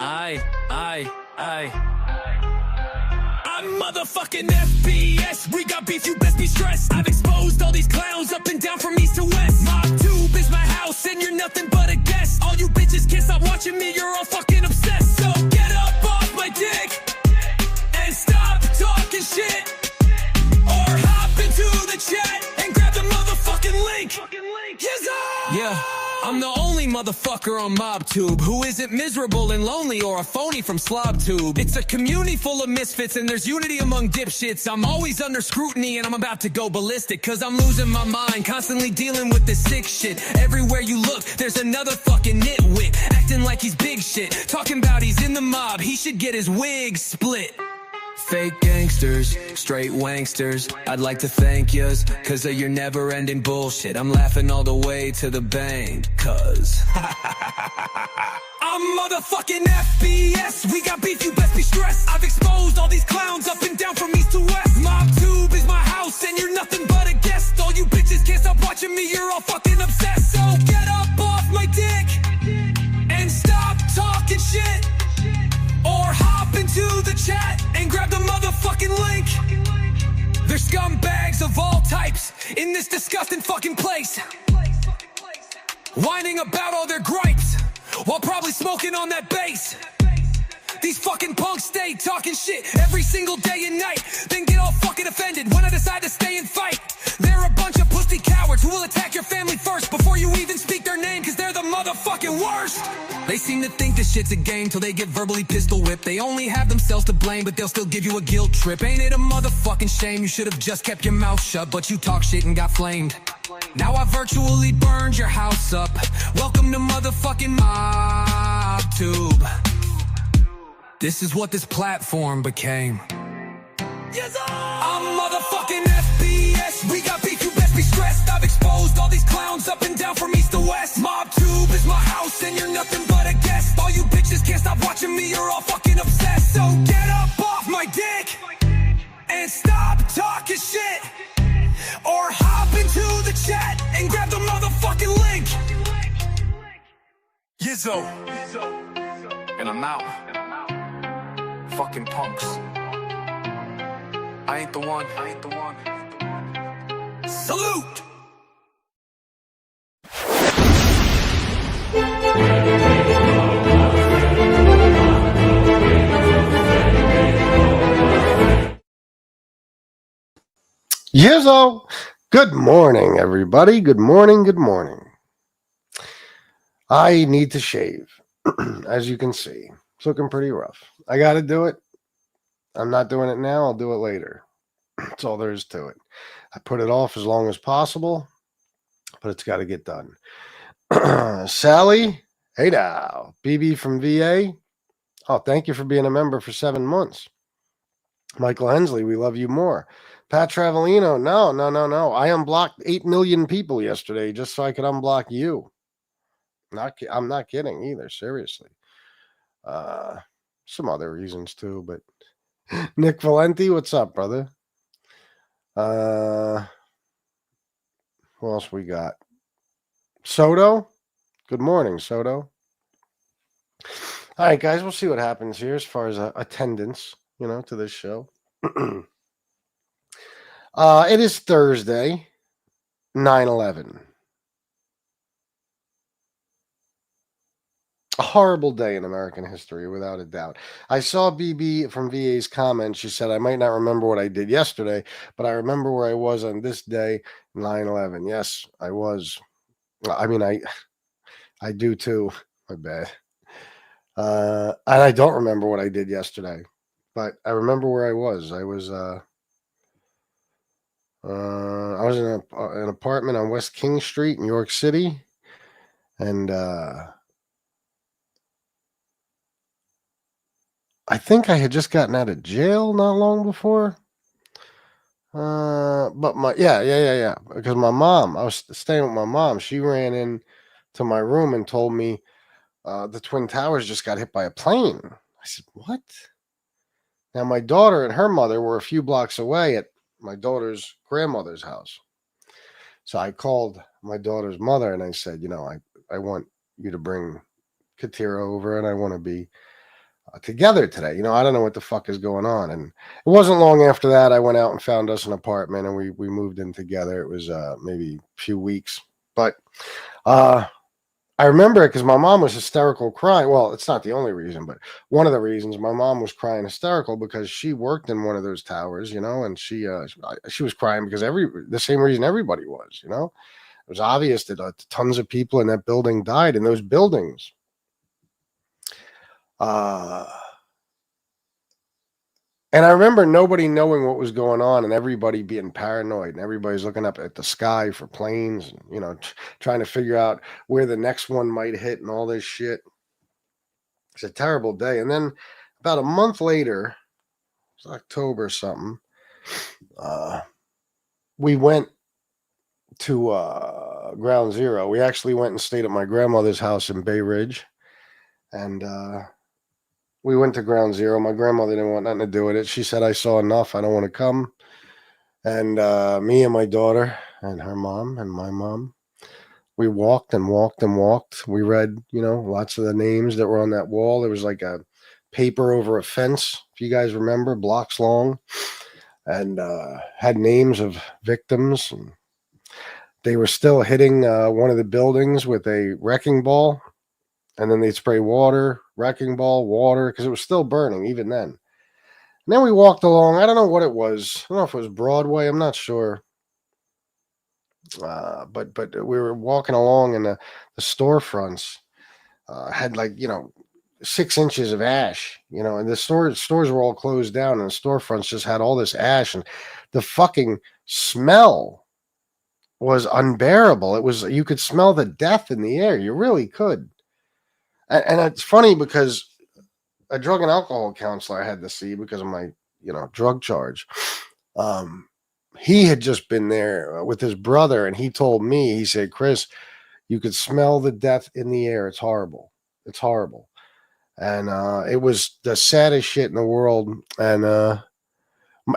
I'm motherfucking FBS. We got beef, you best be stressed. I've exposed all these clowns up and down from east to west. Mob tube is my house and you're nothing but a guest. All you bitches can't stop watching me, you're all fucking obsessed. So get up off my dick and stop talking shit, or hop into the chat and grab the motherfucking link. Yeah, I'm the only motherfucker on MobTube who isn't miserable and lonely or a phony from SlobTube. It's a community full of misfits and there's unity among dipshits. I'm always under scrutiny and I'm about to go ballistic, cause I'm losing my mind, constantly dealing with this sick shit. Everywhere you look, there's another fucking nitwit, acting like he's big shit, talking about he's in the mob, he should get his wig split. Fake gangsters, straight wanksters, I'd like to thank yous, cause of your never-ending bullshit. I'm laughing all the way to the bank, cause I'm motherfucking FBS. We got beef, you best be stressed. I've exposed all these clowns up and down from east to west. MobTube is my house and you're nothing but a guest. All you bitches can't stop watching me, you're all fucking obsessed. So get up off my dick and stop talking shit, or hop into the chat and grab the motherfucking link. There's scumbags of all types in this disgusting fucking place, whining about all their gripes while probably smoking on that bass. These fucking punks stay talking shit every single day and night, then get all fucking offended when I decide to stay and fight. They're a bunch of pussy cowards who will attack your family first before you even speak their name, cause they're the motherfucking worst. They seem to think this shit's a game till they get verbally pistol whipped. They only have themselves to blame, but they'll still give you a guilt trip. Ain't it a motherfucking shame? You should have just kept your mouth shut, but you talk shit and got flamed. Now I virtually burned your house up. Welcome to motherfucking MobTube. This is what this platform became. Yes, I'm motherfucking FBS. We got beef, you best be stressed. I've exposed all these clowns up and down from east to west. MobTube is my house and you're nothing but a guest. All you bitches can't stop watching me, you're all fucking obsessed. So get up off my dick and stop talking shit, or hop into the chat and grab the motherfucking link. Yizzo, and I'm out. Fucking punks. I ain't the one. Salute! Yizzo! Good morning, everybody. Good morning. I need to shave. As you can see, it's looking pretty rough. I got to do it. I'm not doing it now. I'll do it later. That's all there is to it. I put it off as long as possible, but it's got to get done. Sally, hey now. BB from VA. Oh, thank you for being a member for 7 months. Michael Hensley, we love you more. Pat Travelino, no. I unblocked 8 million people yesterday just so I could unblock you. I'm not kidding either, seriously. Some other reasons too, but Nick Valenti, what's up, brother? Who else we got? Soto, good morning, Soto. All right, guys, we'll see what happens here as far as attendance, to this show. It is Thursday, 9/11. A horrible day in American history, without a doubt. I saw BB from VA's comment. She said, I might not remember what I did yesterday, but I remember where I was on this day, 9/11. Yes, I was. I mean, I do too. My bad. And I don't remember what I did yesterday, but I remember where I was. I was in an apartment on West King Street, New York City, and I think I had just gotten out of jail not long before. But because my mom, I was staying with my mom. She ran in to my room and told me the Twin Towers just got hit by a plane. I said, what? Now, my daughter and her mother were a few blocks away at my daughter's grandmother's house. So I called my daughter's mother and I said, I want you to bring Katira over and I want to be together today. I don't know what the fuck is going on. And it wasn't long after that I went out and found us an apartment, and we moved in together. It was maybe a few weeks, but I remember it because my mom was hysterical crying. Well, it's not the only reason, but one of the reasons my mom was crying hysterical because she worked in one of those towers, and she was crying because the same reason everybody was. It was obvious that tons of people in that building died in those buildings. And I remember nobody knowing what was going on and everybody being paranoid and everybody's looking up at the sky for planes and, trying to figure out where the next one might hit and all this shit. It's a terrible day. And then about a month later, it was October or something, we went to Ground Zero. We actually went and stayed at my grandmother's house in Bay Ridge. And we went to Ground Zero. My grandmother didn't want nothing to do with it. She said, I saw enough. I don't want to come. And me and my daughter and her mom and my mom, we walked and walked and walked. We read, lots of the names that were on that wall. There was like a paper over a fence, if you guys remember, blocks long, and had names of victims. And they were still hitting one of the buildings with a wrecking ball. And then they'd spray water, wrecking ball, water, because it was still burning even then. And then we walked along. I don't know what it was. I don't know if it was Broadway. I'm not sure. But we were walking along, and the storefronts had 6 inches of ash, and the stores were all closed down, and the storefronts just had all this ash, and the fucking smell was unbearable. You could smell the death in the air. You really could. And it's funny because a drug and alcohol counselor I had to see because of my, drug charge. He had just been there with his brother, and he told me, he said, Chris, you could smell the death in the air. It's horrible. It's horrible. And it was the saddest shit in the world. And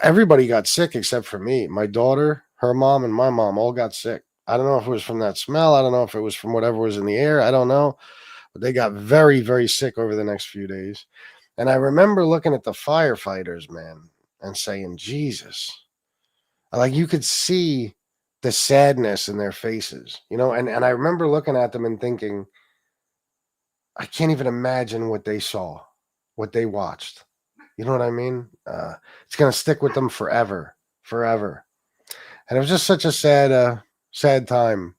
everybody got sick except for me. My daughter, her mom, and my mom all got sick. I don't know if it was from that smell. I don't know if it was from whatever was in the air. I don't know. But they got very, very sick over the next few days. And I remember looking at the firefighters, man, and saying, Jesus. Like you could see the sadness in their faces, and I remember looking at them and thinking, I can't even imagine what they saw, what they watched. You know what I mean? It's going to stick with them forever, forever. And it was just such a sad time,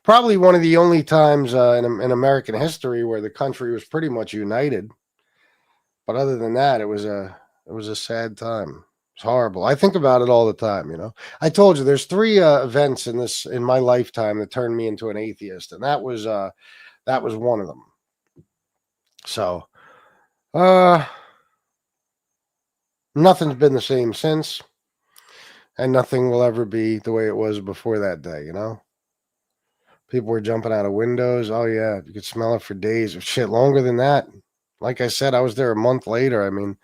Probably one of the only times in American history where the country was pretty much united. But other than that, it was a sad time. It's horrible. I think about it all the time, I told you there's 3 events in my lifetime that turned me into an atheist, and that was one of them. So, nothing's been the same since, and nothing will ever be the way it was before that day, People were jumping out of windows. Oh yeah, you could smell it for days. Shit, longer than that. Like I said, I was there a month later. I mean,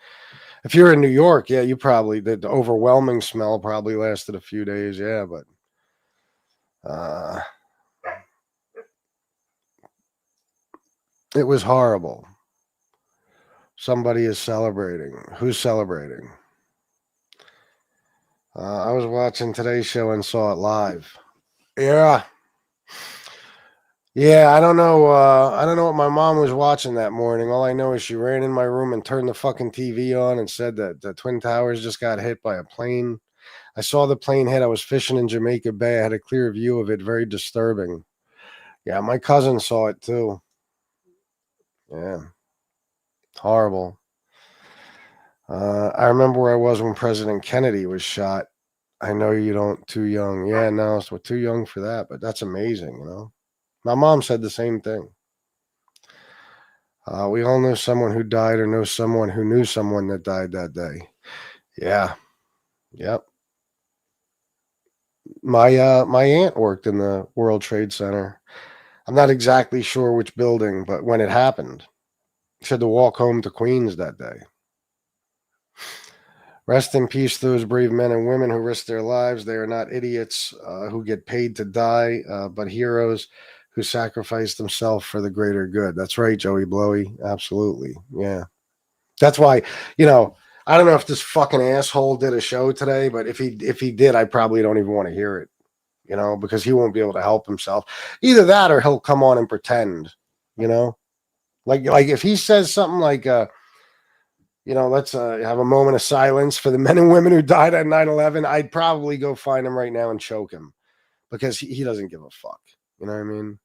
if you're in New York, yeah, you probably the overwhelming smell probably lasted a few days, yeah, but it was horrible. Somebody is celebrating. Who's celebrating? I was watching today's show and saw it live. Yeah. Yeah, I don't know. I don't know what my mom was watching that morning. All I know is she ran in my room and turned the fucking TV on and said that the Twin Towers just got hit by a plane. I saw the plane hit. I was fishing in Jamaica Bay. I had a clear view of it. Very disturbing. Yeah, my cousin saw it too. Yeah. Horrible. I remember where I was when President Kennedy was shot. I know you don't too young. Yeah, no, so too young for that, but that's amazing, My mom said the same thing. We all know someone who died or know someone who knew someone that died that day. Yeah. Yep. My aunt worked in the World Trade Center. I'm not exactly sure which building, but when it happened, she had to walk home to Queens that day. Rest in peace, those brave men and women who risked their lives. They are not idiots who get paid to die, but heroes who sacrificed himself for the greater good. That's right, Joey Blowy. Absolutely. Yeah. That's why, I don't know if this fucking asshole did a show today, but if he did, I probably don't even want to hear it, because he won't be able to help himself. Either that or he'll come on and pretend, like if he says something like, let's have a moment of silence for the men and women who died at 9/11. I'd probably go find him right now and choke him because he doesn't give a fuck. You know what I mean?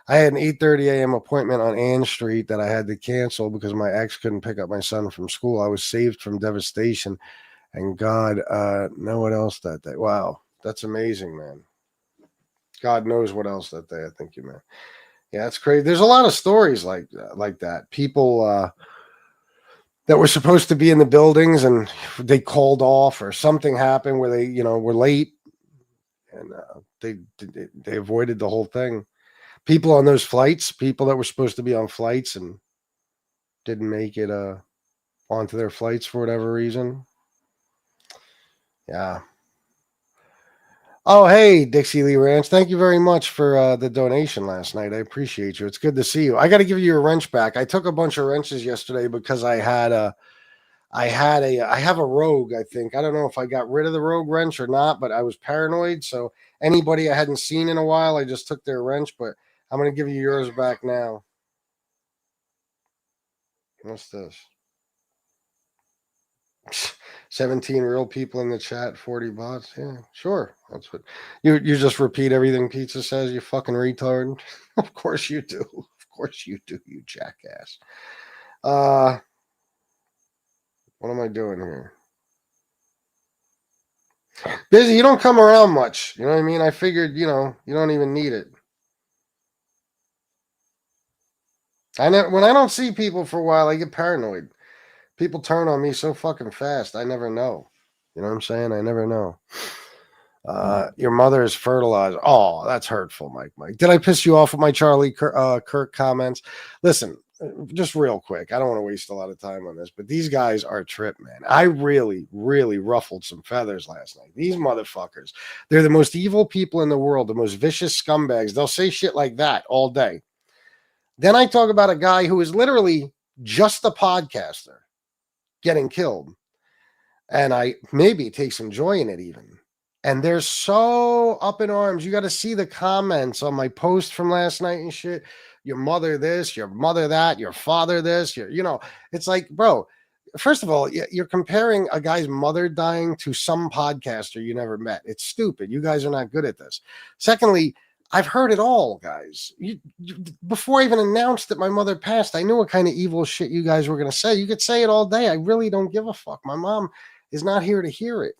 I had an 8:30 a.m. appointment on Ann Street that I had to cancel because my ex couldn't pick up my son from school. I was saved from devastation, and God, know what else that day. Wow, that's amazing, man. God knows what else that day. I think you meant. Yeah, that's crazy. There's a lot of stories like that. People that were supposed to be in the buildings and they called off, or something happened where they, were late, and they avoided the whole thing. People on those flights, people that were supposed to be on flights and didn't make it onto their flights for whatever reason. Yeah. Oh, hey, Dixie Lee Ranch. Thank you very much for the donation last night. I appreciate you. It's good to see you. I got to give you your wrench back. I took a bunch of wrenches yesterday because I have a Rogue, I think. I don't know if I got rid of the Rogue wrench or not, but I was paranoid. So anybody I hadn't seen in a while, I just took their wrench, but I'm going to give you yours back now. What's this? 17 real people in the chat, 40 bots. Yeah, sure. That's what you just repeat everything Pizza says, you fucking retard. Of course you do. Of course you do, you jackass. What am I doing here? Busy, you don't come around much. You know what I mean? I figured, you don't even need it. When I don't see people for a while, I get paranoid. People turn on me so fucking fast. I never know. You know what I'm saying? I never know. Your mother is fertilized. Oh, that's hurtful, Mike. Did I piss you off with my Charlie Kirk comments? Listen, just real quick. I don't want to waste a lot of time on this, but these guys are a trip, man. I really, really ruffled some feathers last night. These motherfuckers, they're the most evil people in the world, the most vicious scumbags. They'll say shit like that all day. Then I talk about a guy who is literally just a podcaster getting killed, and I maybe take some joy in it even. And they're so up in arms. You got to see the comments on my post from last night and shit. Your mother this, your mother that, your father this. It's like, bro, first of all, you're comparing a guy's mother dying to some podcaster you never met. It's stupid. You guys are not good at this. Secondly, I've heard it all, guys. Before I even announced that my mother passed, I knew what kind of evil shit you guys were going to say. You could say it all day. I really don't give a fuck. My mom is not here to hear it.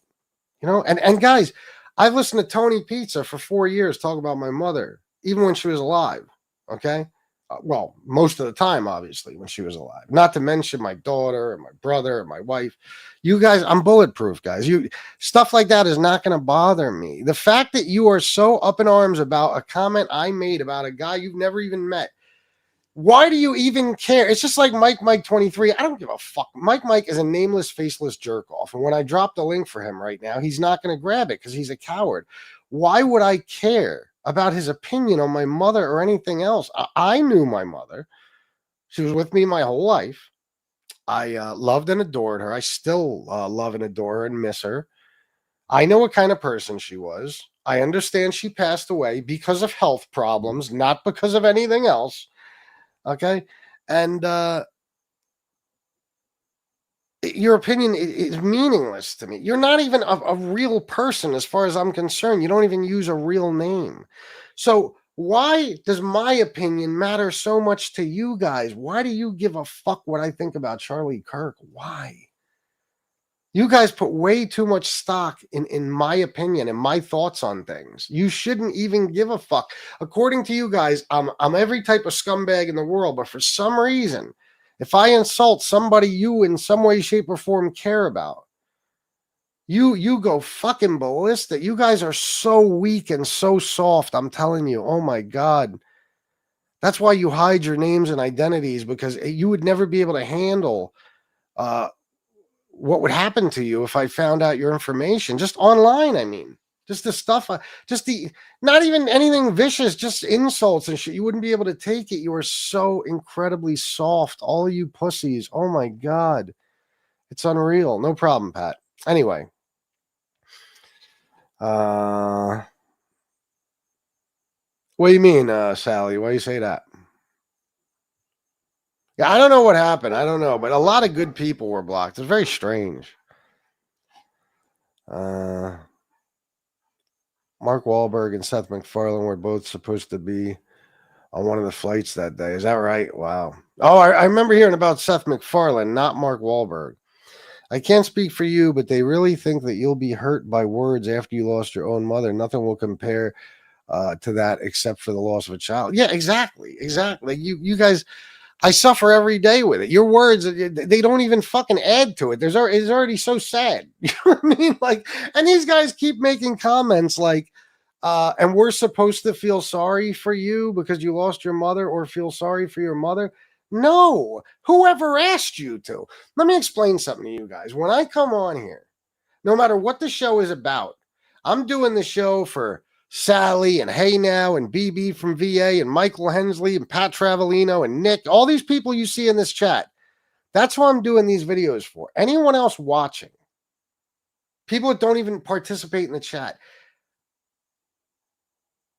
And guys, I've listened to Tony Pizza for 4 years talk about my mother, even when she was alive. Okay. Well, most of the time, obviously, when she was alive, not to mention my daughter and my brother and my wife. You guys, I'm bulletproof, guys. Stuff like that is not going to bother me. The fact that you are so up in arms about a comment I made about a guy you've never even met. Why do you even care? It's just like Mike 23. I don't give a fuck. Mike is a nameless, faceless jerk off. And when I drop the link for him right now, he's not going to grab it because he's a coward. Why would I care about his opinion on my mother or anything else? I knew my mother. She was with me my whole life. I loved and adored her. I still love and adore her and miss her. I know what kind of person she was. I understand she passed away because of health problems, not because of anything else. Okay. And your opinion is meaningless to me. You're not even a real person as far as I'm concerned. You don't even use a real name. So why does my opinion matter so much to you guys? Why do you give a fuck what I think about Charlie Kirk? Why? You guys put way too much stock in my opinion and my thoughts on things. You shouldn't even give a fuck. According to you guys, I'm every type of scumbag in the world, but for some reason, if I insult somebody you in some way, shape, or form care about, you go fucking ballistic. You guys are so weak and so soft. I'm telling you. Oh my God. That's why you hide your names and identities, because you would never be able to handle what would happen to you if I found out your information just online. I mean, Just the stuff, not even anything vicious, just insults and shit. You wouldn't be able to take it. You are so incredibly soft. All of you pussies. Oh my God. It's unreal. No problem, Pat. Anyway. What do you mean, Sally? Why do you say that? Yeah, I don't know what happened. I don't know, but a lot of good people were blocked. It's very strange. Mark Wahlberg and Seth MacFarlane were both supposed to be on one of the flights that day. Is that right? Wow. Oh, I remember hearing about Seth MacFarlane, not Mark Wahlberg. I can't speak for you, but they really think that you'll be hurt by words after you lost your own mother. Nothing will compare to that except for the loss of a child. Yeah, exactly. You guys, I suffer every day with it. Your words, they don't even fucking add to it. It's already so sad. You know what I mean? Like, and these guys keep making comments like, and we're supposed to feel sorry for you because you lost your mother, or feel sorry for your mother. No, whoever asked you to. Let me explain something to you guys. When I come on here, no matter what the show is about, I'm doing the show for Sally and Hey Now and BB from VA and Michael Hensley and Pat Travolino and Nick, all these people you see in this chat. That's what I'm doing these videos for. Anyone else watching, people that don't even participate in the chat,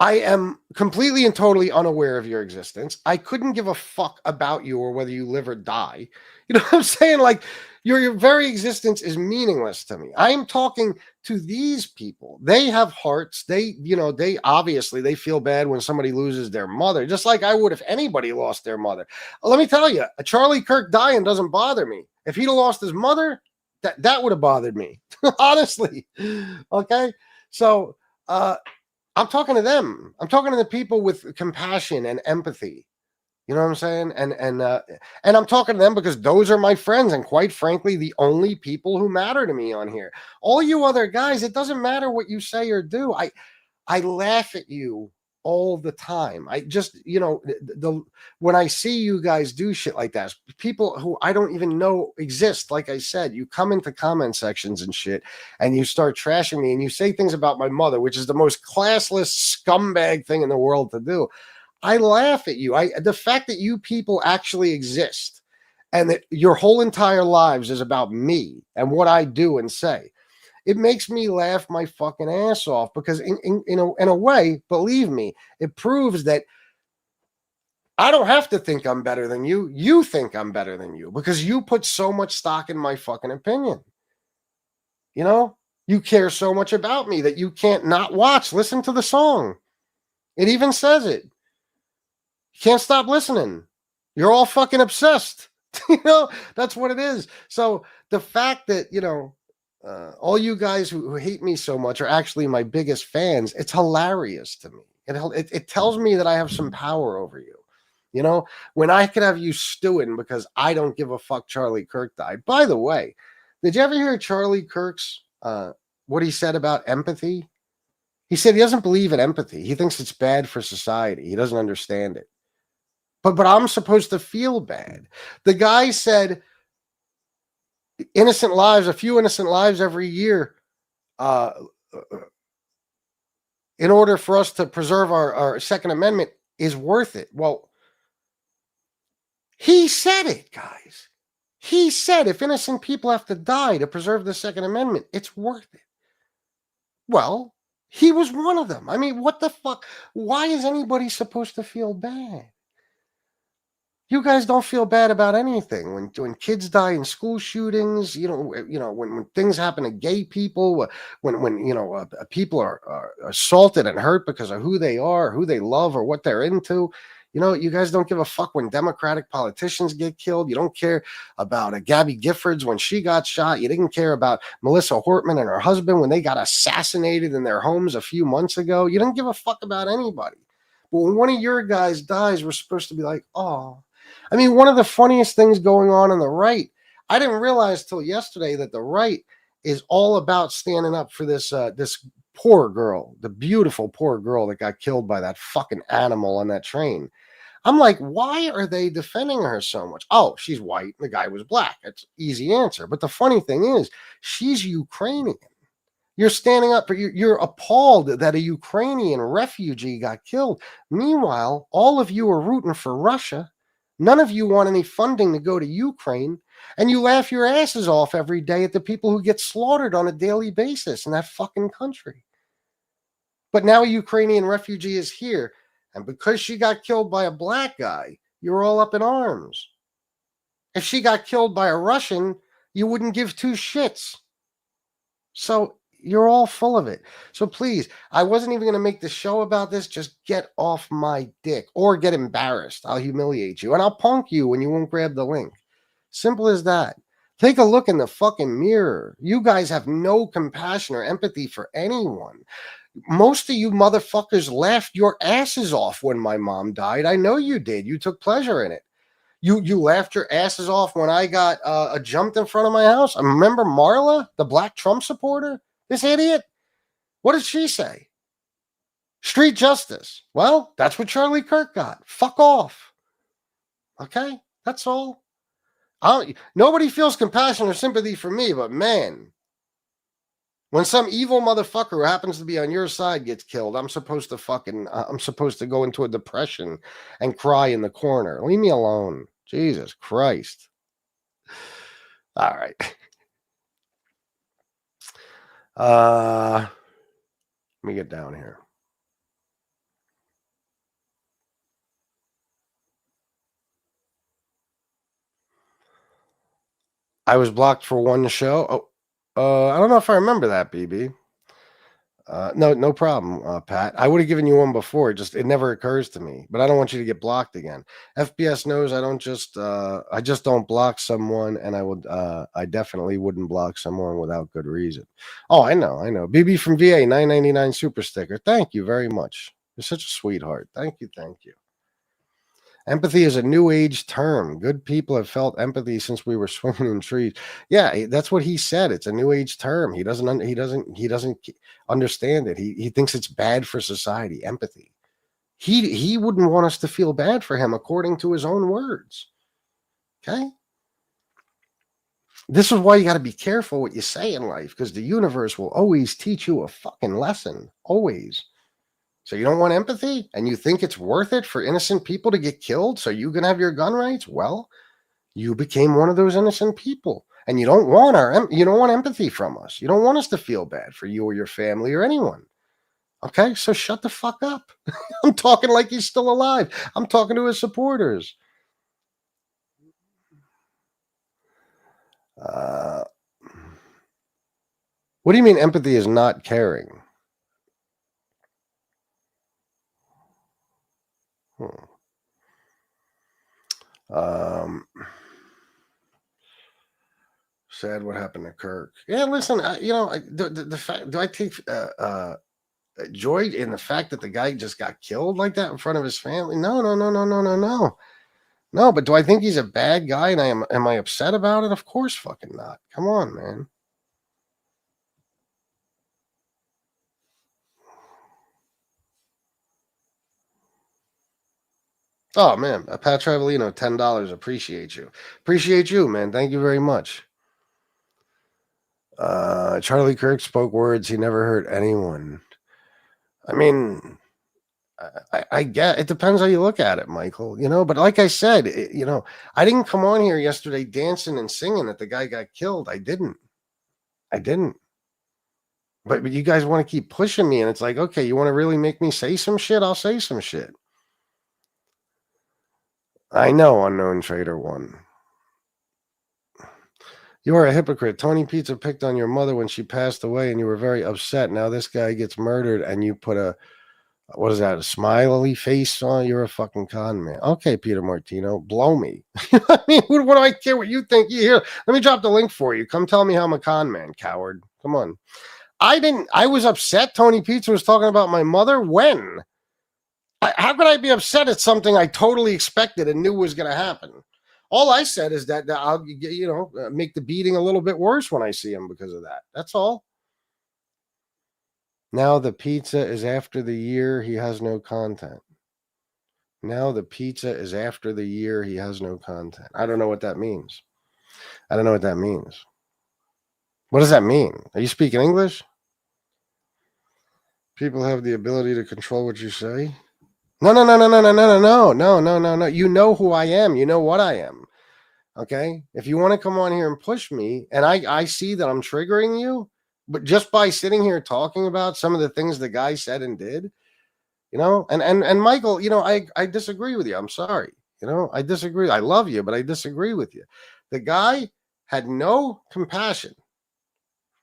I am completely and totally unaware of your existence. I couldn't give a fuck about you or whether you live or die. You know what I'm saying? Like, your very existence is meaningless to me. I'm talking to these people. They have hearts. They obviously they feel bad when somebody loses their mother, just like I would if anybody lost their mother. Let me tell you, a Charlie Kirk dying doesn't bother me. If he'd have lost his mother, that would have bothered me. Honestly. Okay. So, I'm talking to them. I'm talking to the people with compassion and empathy. You know what I'm saying? And I'm talking to them because those are my friends, and quite frankly, the only people who matter to me on here. All you other guys, it doesn't matter what you say or do. I laugh at you all the time. I just, when I see you guys do shit like that, people who I don't even know exist, like I said, you come into comment sections and shit, and you start trashing me, and you say things about my mother, which is the most classless scumbag thing in the world to do. I laugh at you. The fact that you people actually exist and that your whole entire lives is about me and what I do and say, it makes me laugh my fucking ass off, because in a way, believe me, it proves that I don't have to think I'm better than you. You think I'm better than you because you put so much stock in my fucking opinion. You care so much about me that you can't not watch. Listen to the song. It even says it. You can't stop listening. You're all fucking obsessed. That's what it is. So the fact that, all you guys who hate me so much are actually my biggest fans, it's hilarious to me. It tells me that I have some power over you. When I could have you stewing because I don't give a fuck Charlie Kirk died. By the way, did you ever hear Charlie Kirk's, what he said about empathy? He said he doesn't believe in empathy. He thinks it's bad for society. He doesn't understand it. But I'm supposed to feel bad. The guy said a few innocent lives every year, in order for us to preserve our Second Amendment is worth it. Well, he said it, guys. He said if innocent people have to die to preserve the Second Amendment, it's worth it. Well, he was one of them. I mean, what the fuck? Why is anybody supposed to feel bad? You guys don't feel bad about anything. When kids die in school shootings, when things happen to gay people, when people are assaulted and hurt because of who they are, who they love, or what they're into. You guys don't give a fuck when Democratic politicians get killed. You don't care about Gabby Giffords when she got shot. You didn't care about Melissa Hortman and her husband when they got assassinated in their homes a few months ago. You don't give a fuck about anybody. But when one of your guys dies, we're supposed to be like, oh. I mean, one of the funniest things going on the right, I didn't realize till yesterday that the right is all about standing up for this poor girl, the beautiful poor girl that got killed by that fucking animal on that train. I'm like, why are they defending her so much? Oh, she's white. The guy was black. That's easy answer. But the funny thing is, she's Ukrainian. You're standing up for you're appalled that a Ukrainian refugee got killed. Meanwhile, all of you are rooting for Russia. None of you want any funding to go to Ukraine, and you laugh your asses off every day at the people who get slaughtered on a daily basis in that fucking country. But now a Ukrainian refugee is here, and because she got killed by a black guy, you're all up in arms. If she got killed by a Russian, you wouldn't give two shits. So you're all full of it. So please, I wasn't even going to make the show about this. Just get off my dick or get embarrassed. I'll humiliate you and I'll punk you when you won't grab the link. Simple as that. Take a look in the fucking mirror. You guys have no compassion or empathy for anyone. Most of you motherfuckers laughed your asses off when my mom died. I know you did. You took pleasure in it. You laughed your asses off when I got jumped in front of my house. I remember Marla, the black Trump supporter, this idiot. What did she say? Street justice. Well, that's what Charlie Kirk got. Fuck off. Okay, that's all. Nobody feels compassion or sympathy for me, but man, when some evil motherfucker who happens to be on your side gets killed, I'm supposed to go into a depression and cry in the corner. Leave me alone. Jesus Christ. All right. Let me get down here. I was blocked for one show. I don't know if I remember that, BB. No problem, Pat. I would have given you one before. It never occurs to me, but I don't want you to get blocked again. FBS knows I just don't block someone, and I definitely wouldn't block someone without good reason. Oh, I know. BB from VA, $9.99 super sticker. Thank you very much. You're such a sweetheart. Thank you. Empathy is a new age term. Good people have felt empathy since we were swinging in trees. Yeah, that's what he said. It's a new age term. He doesn't understand it. He thinks it's bad for society. Empathy. He wouldn't want us to feel bad for him, according to his own words. Okay. This is why you got to be careful what you say in life, because the universe will always teach you a fucking lesson. Always. So you don't want empathy and you think it's worth it for innocent people to get killed so you can have your gun rights? Well, you became one of those innocent people, and you don't want empathy from us. You don't want us to feel bad for you or your family or anyone. Okay, so shut the fuck up. I'm talking like he's still alive. I'm talking to his supporters. What do you mean empathy is not caring? Sad what happened to Kirk. Yeah, listen, the fact, do I take joy in the fact that the guy just got killed like that in front of his family? No. No, but do I think he's a bad guy and am I upset about it? Of course fucking not. Come on, man. Oh man, Pat Travelino, $10. Appreciate you, man. Thank you very much. Charlie Kirk spoke words he never hurt anyone. I mean, I get it. Depends how you look at it, Michael. But like I said, I didn't come on here yesterday dancing and singing that the guy got killed. I didn't. But you guys want to keep pushing me, and it's like, okay, you want to really make me say some shit? I'll say some shit. I know, Unknown Trader 1. You are a hypocrite. Tony Pizza picked on your mother when she passed away, and you were very upset. Now this guy gets murdered, and you put a smiley face on? You're a fucking con man. Okay, Peter Martino, blow me. I mean, what do I care what you think? Here, let me drop the link for you. Come tell me how I'm a con man, coward. Come on. I was upset Tony Pizza was talking about my mother. When? How could I be upset at something I totally expected and knew was going to happen? All I said is that I'll, make the beating a little bit worse when I see him because of that. That's all. Now the pizza is after the year he has no content. I don't know what that means. What does that mean? Are you speaking English? People have the ability to control what you say. No, no, no, no, no, no, no, no, no, no, no, no. You know who I am. You know what I am. Okay. If you want to come on here and push me, and I see that I'm triggering you, but just by sitting here talking about some of the things the guy said and did, and Michael, I disagree with you. I'm sorry. I disagree. I love you, but I disagree with you. The guy had no compassion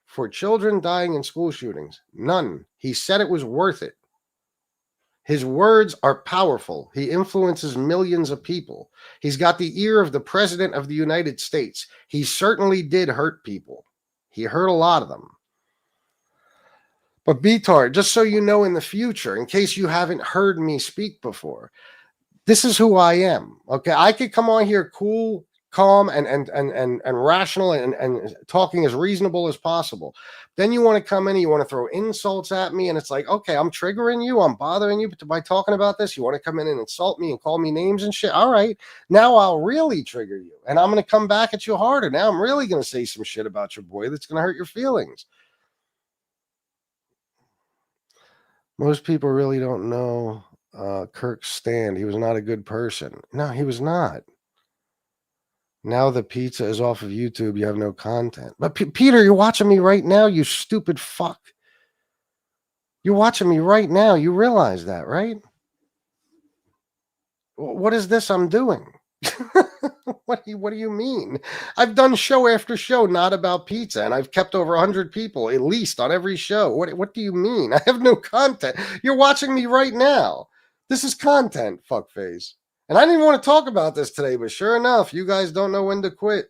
for children dying in school shootings. None. He said it was worth it. His words are powerful. He influences millions of people. He's got the ear of the president of the United States. He certainly did hurt people. He hurt a lot of them. But Beatard, just so you know in the future, in case you haven't heard me speak before, this is who I am. Okay. I could come on here cool, calm, and rational and talking as reasonable as possible. Then you want to come in and you want to throw insults at me, and it's like, okay, I'm triggering you, I'm bothering you by talking about this. You want to come in and insult me and call me names and shit. All right, now I'll really trigger you, and I'm going to come back at you harder. Now I'm really going to say some shit about your boy that's going to hurt your feelings. Most people really don't know Kirk's stand. He was not a good person. No, he was not. Now the pizza is off of YouTube. You have no content. But Peter, you're watching me right now, you stupid fuck. You're watching me right now. You realize that, right? What is this I'm doing? What do you mean? I've done show after show not about pizza, and I've kept over 100 people at least on every show. What do you mean? I have no content. You're watching me right now. This is content, fuckface. And I didn't even want to talk about this today, but sure enough, you guys don't know when to quit.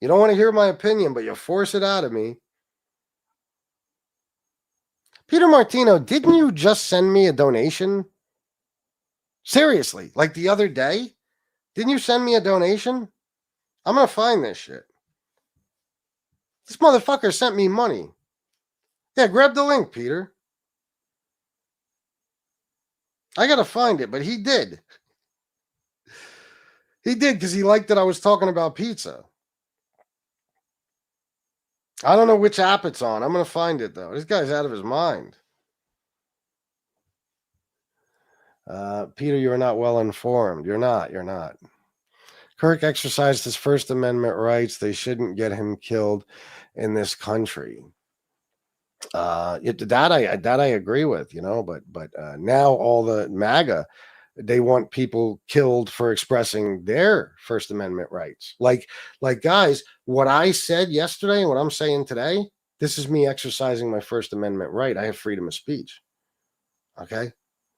You don't want to hear my opinion, but you force it out of me. Peter Martino, didn't you just send me a donation? Seriously, like the other day? Didn't you send me a donation? I'm going to find this shit. This motherfucker sent me money. Yeah, grab the link, Peter. I got to find it, but he did. He did because he liked that I was talking about pizza. I don't know which app it's on. I'm going to find it, though. This guy's out of his mind. Peter, you are not well informed. You're not. Kirk exercised his First Amendment rights. They shouldn't get him killed in this country. That I agree with, but now all the MAGA, they want people killed for expressing their First Amendment rights. Like guys, what I said yesterday and what I'm saying today, this is me exercising my First Amendment right. I have freedom of speech. Okay.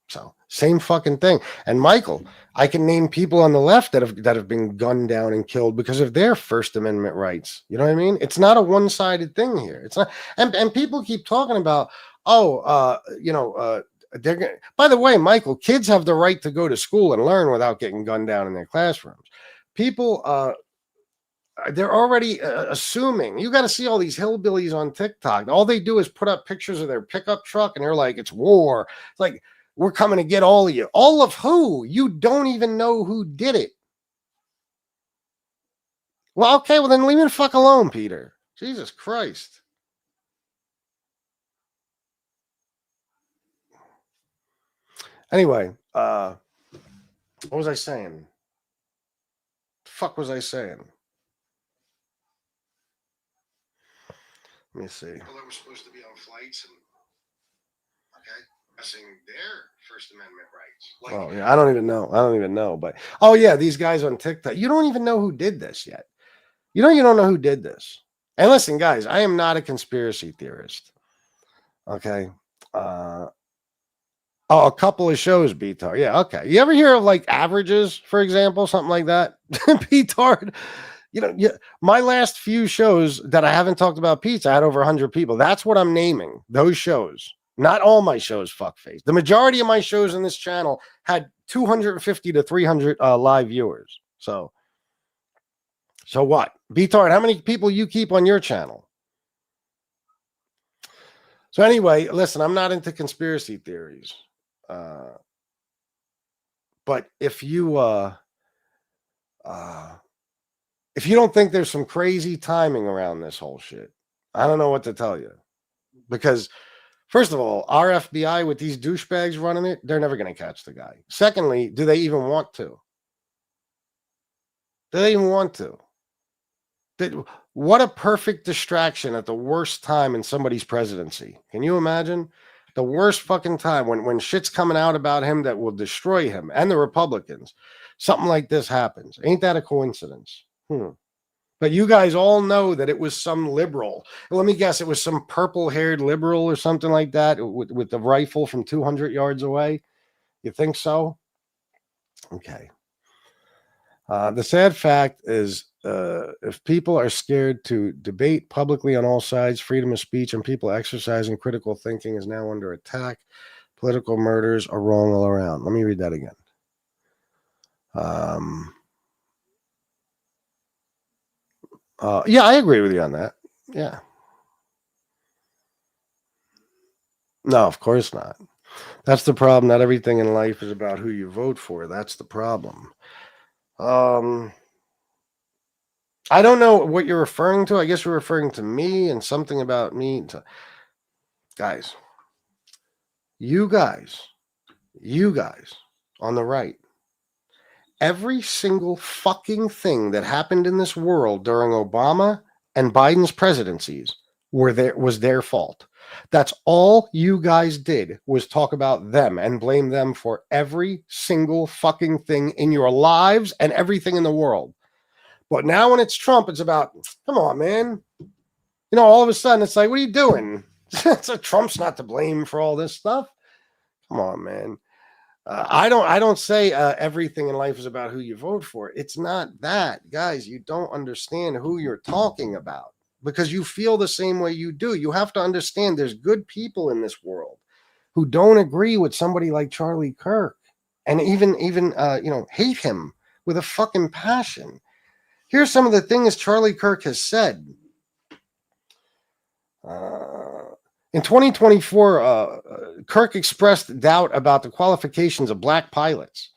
So same fucking thing. And Michael, I can name people on the left that have been gunned down and killed because of their First Amendment rights. You know what I mean? It's not a one-sided thing here. It's not. And people keep talking about, they're gonna. By the way, Michael, kids have the right to go to school and learn without getting gunned down in their classrooms. People, they're already assuming. You got to see all these hillbillies on TikTok. All they do is put up pictures of their pickup truck, and they're like, "It's war." It's like, we're coming to get all of you. All of who? You don't even know who did it. Well, okay, well then leave me the fuck alone, Peter. Jesus Christ. Anyway, what was I saying? The fuck was I saying? Let me see. People that were supposed to be on flights and their First Amendment rights. Yeah, I don't even know. But these guys on TikTok. You don't even know who did this yet. You don't know who did this. And listen, guys, I am not a conspiracy theorist. Okay. A couple of shows, Beatard. Yeah, okay. You ever hear of like averages, for example, something like that? Beatard. My last few shows that I haven't talked about pizza, I had over 100 people. That's what I'm naming, those shows. Not all my shows, fuckface. The majority of my shows in this channel had 250 to 300 live viewers. So what? Beatard, how many people you keep on your channel? So anyway, listen, I'm not into conspiracy theories. But if you don't think there's some crazy timing around this whole shit, I don't know what to tell you. Because First of all, our FBI with these douchebags running it, they're never going to catch the guy. Secondly, do they even want to? Do they even want to? What a perfect distraction at the worst time in somebody's presidency. Can you imagine? The worst fucking time when shit's coming out about him that will destroy him and the Republicans. Something like this happens. Ain't that a coincidence? But you guys all know that it was some liberal. Let me guess, it was some purple-haired liberal or something like that with the rifle from 200 yards away. You think so? Okay. The sad fact is, if people are scared to debate publicly on all sides, freedom of speech and people exercising critical thinking is now under attack. Political murders are wrong all around. Let me read that again. Yeah, I agree with you on that. Yeah. No, of course not. That's the problem. Not everything in life is about who you vote for. That's the problem. I don't know what you're referring to. I guess you're referring to me and something about me. Guys, you guys on the right, every single fucking thing that happened in this world during Obama and Biden's presidencies was their fault. That's all you guys did was talk about them and blame them for every single fucking thing in your lives and everything in the world. But now when it's Trump, it's about, come on, man. You know, all of a sudden it's like, what are you doing? So Trump's not to blame for all this stuff. Come on, man. I don't say everything in life is about who you vote for. It's not that, guys. You don't understand who you're talking about because you feel the same way you do. You have to understand there's good people in this world who don't agree with somebody like Charlie Kirk and even hate him with a fucking passion. Here's some of the things Charlie Kirk has said. In 2024, Kirk expressed doubt about the qualifications of black pilots.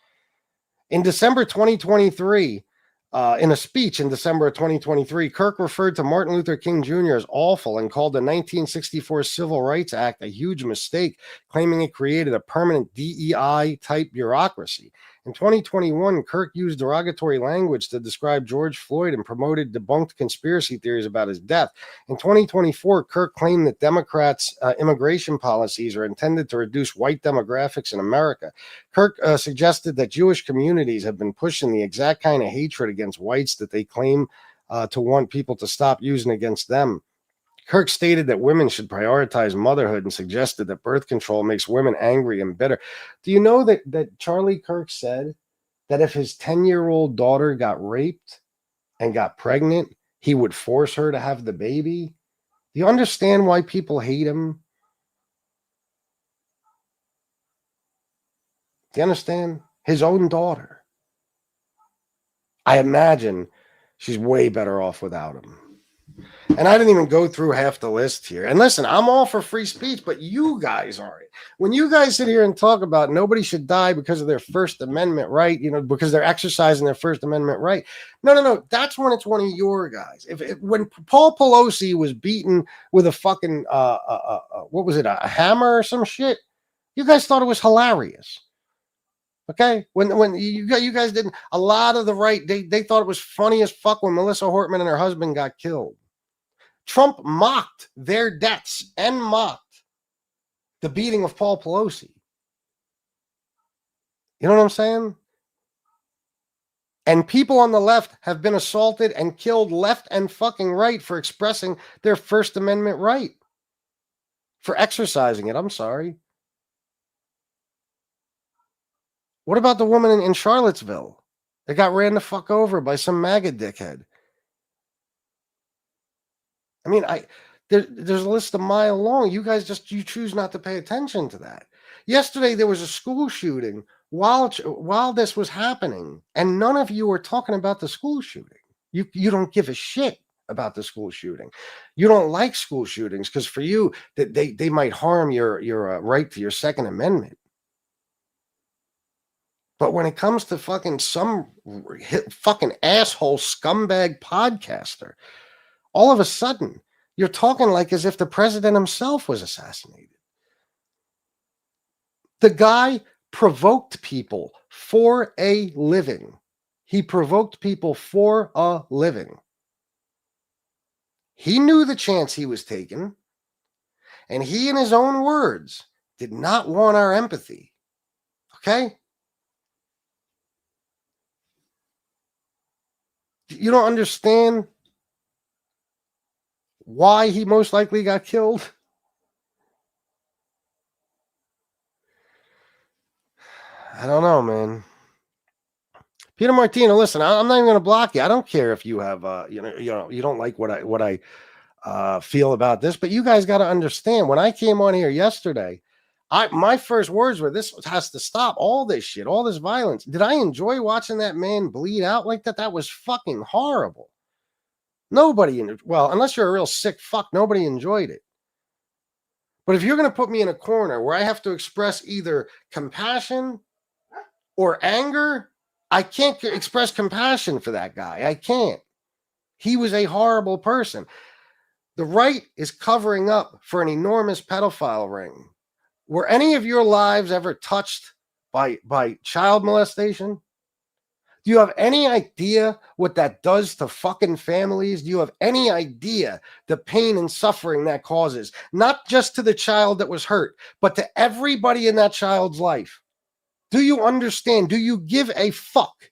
In December 2023, in a speech in December of 2023, Kirk referred to Martin Luther King Jr. as awful and called the 1964 Civil Rights Act a huge mistake, claiming it created a permanent DEI-type bureaucracy. In 2021, Kirk used derogatory language to describe George Floyd and promoted debunked conspiracy theories about his death. In 2024, Kirk claimed that Democrats' immigration policies are intended to reduce white demographics in America. Kirk suggested that Jewish communities have been pushing the exact kind of hatred against whites that they claim to want people to stop using against them. Kirk stated that women should prioritize motherhood and suggested that birth control makes women angry and bitter. Do you know that Charlie Kirk said that if his 10-year-old daughter got raped and got pregnant, he would force her to have the baby? Do you understand why people hate him? Do you understand? His own daughter. I imagine she's way better off without him. And I didn't even go through half the list here. And listen, I'm all for free speech, but you guys aren't. When you guys sit here and talk about nobody should die because of their First Amendment right, because they're exercising their First Amendment right. No. That's when it's one of your guys. When Paul Pelosi was beaten with a fucking, what was it, a hammer or some shit, you guys thought it was hilarious. Okay, when you guys didn't, a lot of the right, they thought it was funny as fuck when Melissa Hortman and her husband got killed. Trump mocked their deaths and mocked the beating of Paul Pelosi. You know what I'm saying? And people on the left have been assaulted and killed left and fucking right for expressing their First Amendment right. For exercising it, I'm sorry. What about the woman in Charlottesville that got ran the fuck over by some MAGA dickhead? I mean, there's a list a mile long. You guys you choose not to pay attention to that. Yesterday, there was a school shooting while this was happening, and none of you are talking about the school shooting. You don't give a shit about the school shooting. You don't like school shootings because for you, that they might harm your right to your Second Amendment. But when it comes to fucking some fucking asshole scumbag podcaster, all of a sudden, you're talking like as if the president himself was assassinated. The guy provoked people for a living. He provoked people for a living. He knew the chance he was taking, and he, in his own words, did not want our empathy. Okay? You don't understand why he most likely got killed? I don't know, man. Peter Martino, listen, I'm not even going to block you. I don't care if you have, you don't like what I feel about this, but you guys got to understand. When I came on here yesterday, my first words were, "This has to stop. All this shit, all this violence." Did I enjoy watching that man bleed out like that? That was fucking horrible. Nobody, unless you're a real sick fuck, nobody enjoyed it. But if you're going to put me in a corner where I have to express either compassion or anger, I can't express compassion for that guy. I can't. He was a horrible person. The right is covering up for an enormous pedophile ring. Were any of your lives ever touched by child molestation? Do you have any idea what that does to fucking families? Do you have any idea the pain and suffering that causes? Not just to the child that was hurt, but to everybody in that child's life. Do you understand? Do you give a fuck?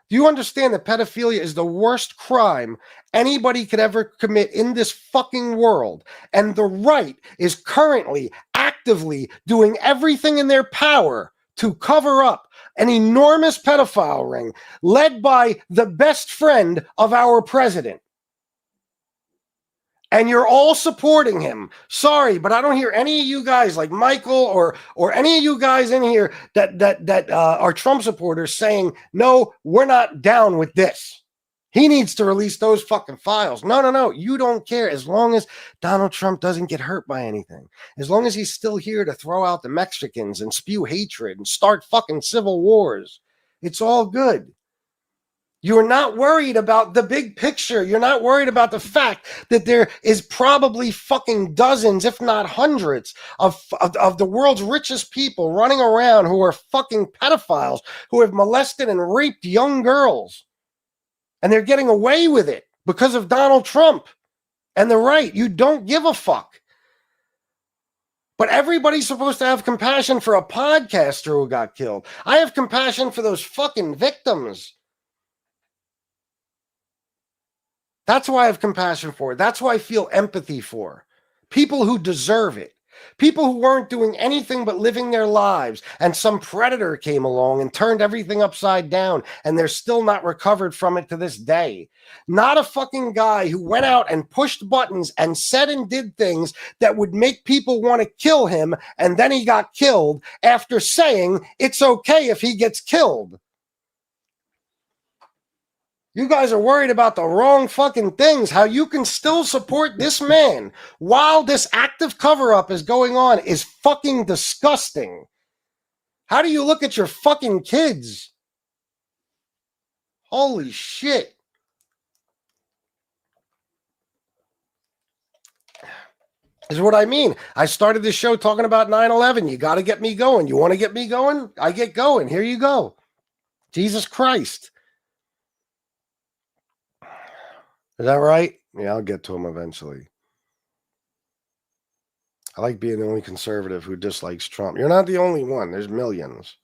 Do you understand that pedophilia is the worst crime anybody could ever commit in this fucking world? And the right is currently actively doing everything in their power to cover up an enormous pedophile ring led by the best friend of our president. And you're all supporting him. Sorry, but I don't hear any of you guys like Michael or any of you guys in here that are Trump supporters saying, no, we're not down with this. He needs to release those fucking files. No. You don't care as long as Donald Trump doesn't get hurt by anything. As long as he's still here to throw out the Mexicans and spew hatred and start fucking civil wars. It's all good. You're not worried about the big picture. You're not worried about the fact that there is probably fucking dozens, if not hundreds, of the world's richest people running around who are fucking pedophiles, who have molested and raped young girls. And they're getting away with it because of Donald Trump and the right. You don't give a fuck. But everybody's supposed to have compassion for a podcaster who got killed. I have compassion for those fucking victims. That's why I have compassion for. That's why I feel empathy for. People who deserve it. People who weren't doing anything but living their lives, and some predator came along and turned everything upside down, and they're still not recovered from it to this day. Not a fucking guy who went out and pushed buttons and said and did things that would make people want to kill him, and then he got killed after saying it's okay if he gets killed. You guys are worried about the wrong fucking things. How you can still support this man while this active cover-up is going on is fucking disgusting. How do you look at your fucking kids? Holy shit. Is what I mean. I started this show talking about 9/11. You got to get me going. You want to get me going? I get going. Here you go. Jesus Christ. Is that right? Yeah, I'll get to him eventually. I like being the only conservative who dislikes Trump. You're not the only one. There's millions.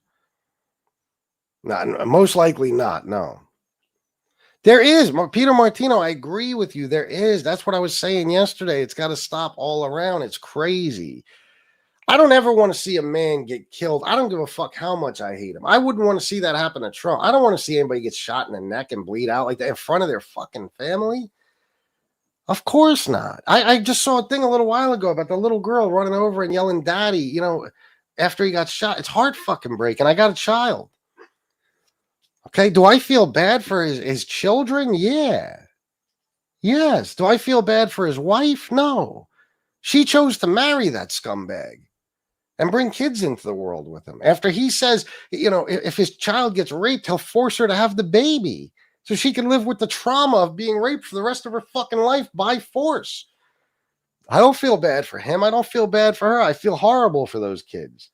Not, most likely not, no. There is. Peter Martino, I agree with you. There is. That's what I was saying yesterday. It's got to stop all around. It's crazy. I don't ever want to see a man get killed. I don't give a fuck how much I hate him. I wouldn't want to see that happen to Trump. I don't want to see anybody get shot in the neck and bleed out like that in front of their fucking family. Of course not. I just saw a thing a little while ago about the little girl running over and yelling, "Daddy," after he got shot. It's heart fucking breaking. I got a child. Okay. Do I feel bad for his children? Yeah. Yes. Do I feel bad for his wife? No. She chose to marry that scumbag and bring kids into the world with him. After he says, if his child gets raped, he'll force her to have the baby so she can live with the trauma of being raped for the rest of her fucking life by force. I don't feel bad for him. I don't feel bad for her. I feel horrible for those kids.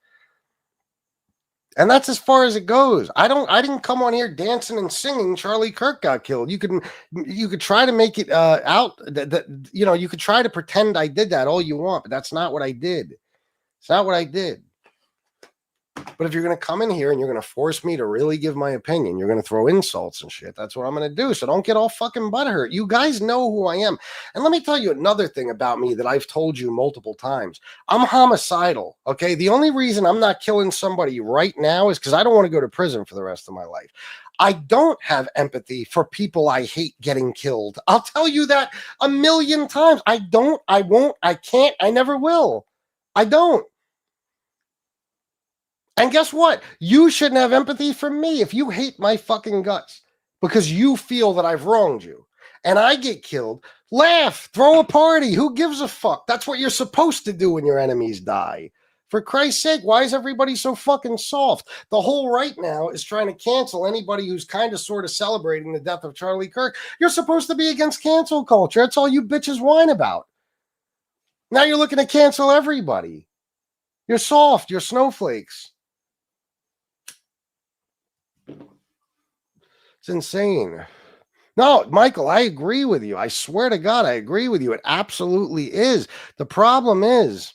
And that's as far as it goes. I didn't come on here dancing and singing Charlie Kirk got killed. You could try to make it out that you could try to pretend I did that all you want, but that's not what I did. It's not what I did. But if you're going to come in here and you're going to force me to really give my opinion, you're going to throw insults and shit. That's what I'm going to do. So don't get all fucking butthurt. You guys know who I am. And let me tell you another thing about me that I've told you multiple times. I'm homicidal. Okay. The only reason I'm not killing somebody right now is because I don't want to go to prison for the rest of my life. I don't have empathy for people I hate getting killed. I'll tell you that a million times. I don't, I won't, I can't, I never will. I don't. And guess what? You shouldn't have empathy for me if you hate my fucking guts because you feel that I've wronged you and I get killed. Laugh, throw a party. Who gives a fuck? That's what you're supposed to do when your enemies die. For Christ's sake, why is everybody so fucking soft? The whole right now is trying to cancel anybody who's kind of sort of celebrating the death of Charlie Kirk. You're supposed to be against cancel culture. That's all you bitches whine about. Now you're looking to cancel everybody. You're soft. You're snowflakes. It's insane. No, Michael, I agree with you. I swear to God, I agree with you. It absolutely is. The problem is,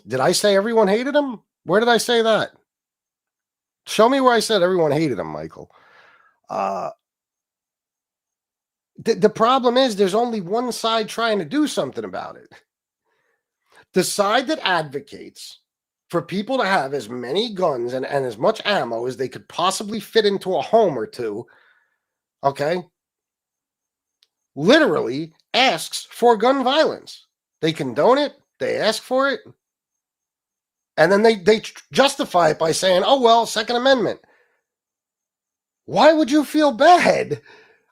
did I say everyone hated him? Where did I say that? Show me where I said everyone hated him, Michael. The problem is there's only one side trying to do something about it. The side that advocates for people to have as many guns and as much ammo as they could possibly fit into a home or two, okay, literally asks for gun violence. They condone it. They ask for it. And then they justify it by saying, oh, well, Second Amendment. Why would you feel bad?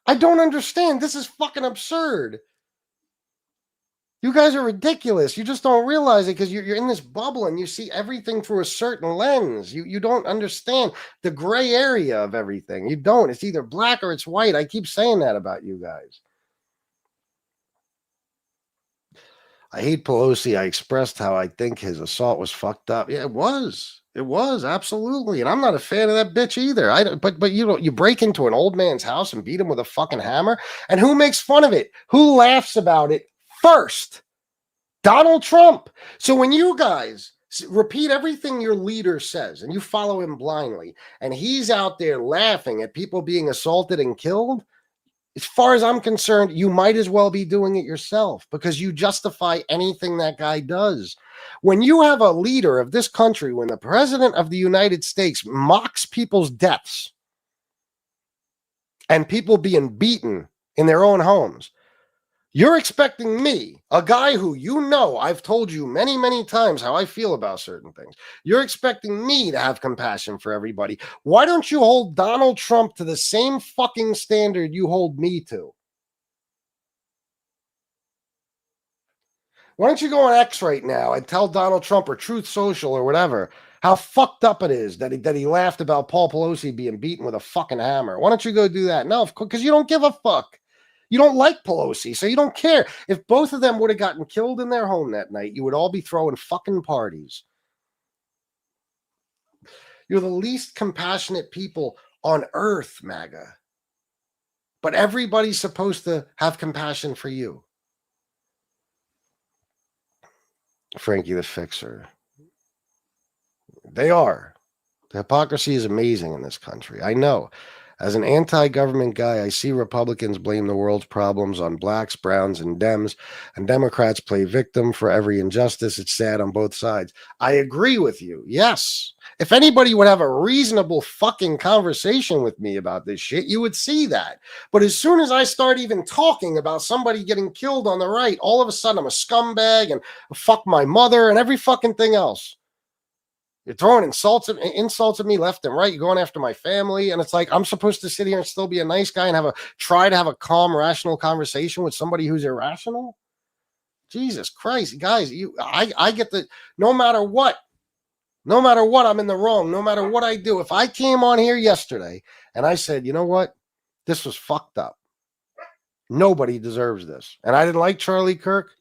I don't understand. This is fucking absurd. You guys are ridiculous. You just don't realize it because you're in this bubble and you see everything through a certain lens. You don't understand the gray area of everything. You don't. It's either black or it's white. I keep saying that about you guys. I hate Pelosi. I expressed how I think his assault was fucked up. Yeah, it was. It was, absolutely. And I'm not a fan of that bitch either. But you break into an old man's house and beat him with a fucking hammer. And who makes fun of it? Who laughs about it first? Donald Trump. So when you guys repeat everything your leader says and you follow him blindly, and he's out there laughing at people being assaulted and killed, as far as I'm concerned, you might as well be doing it yourself because you justify anything that guy does. When you have a leader of this country, when the president of the United States mocks people's deaths and people being beaten in their own homes, you're expecting me, a guy who I've told you many, many times how I feel about certain things. You're expecting me to have compassion for everybody. Why don't you hold Donald Trump to the same fucking standard you hold me to? Why don't you go on X right now and tell Donald Trump or Truth Social or whatever how fucked up it is that he laughed about Paul Pelosi being beaten with a fucking hammer? Why don't you go do that? No, because you don't give a fuck. You don't like Pelosi, so you don't care. If both of them would have gotten killed in their home that night, you would all be throwing fucking parties. You're the least compassionate people on earth, MAGA. But everybody's supposed to have compassion for you. Frankie the Fixer. They are. The hypocrisy is amazing in this country. I know. As an anti-government guy, I see Republicans blame the world's problems on blacks, browns, and Dems, and Democrats play victim for every injustice. It's sad on both sides. I agree with you. Yes. If anybody would have a reasonable fucking conversation with me about this shit, you would see that. But as soon as I start even talking about somebody getting killed on the right, all of a sudden I'm a scumbag and fuck my mother and every fucking thing else. You're throwing insults at me left and right. You're going after my family. And it's like, I'm supposed to sit here and still be a nice guy and try to have a calm, rational conversation with somebody who's irrational. Jesus Christ, guys, I get the, no matter what, I'm in the wrong, no matter what I do. If I came on here yesterday and I said, you know what, this was fucked up. Nobody deserves this. And I didn't like Charlie Kirk.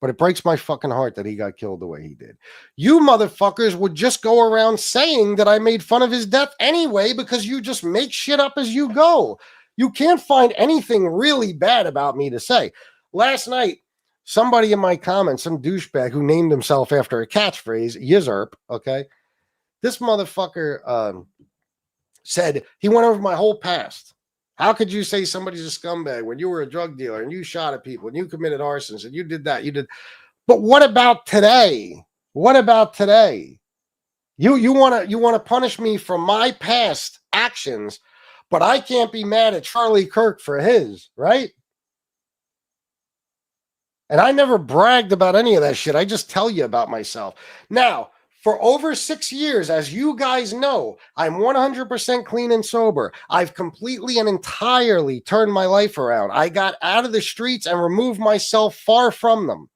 But it breaks my fucking heart that he got killed the way he did. You motherfuckers would just go around saying that I made fun of his death anyway because you just make shit up as you go. You can't find anything really bad about me to say. Last night, somebody in my comments, some douchebag who named himself after a catchphrase, Yizerp, okay? This motherfucker said he went over my whole past. How could you say somebody's a scumbag when you were a drug dealer and you shot at people and you committed arsons and you did that? You did. But what about today? What about today? You want to punish me for my past actions, but I can't be mad at Charlie Kirk for his, right? And I never bragged about any of that shit. I just tell you about myself. Now, for over 6 years, as you guys know, I'm 100% clean and sober. I've completely and entirely turned my life around. I got out of the streets and removed myself far from them.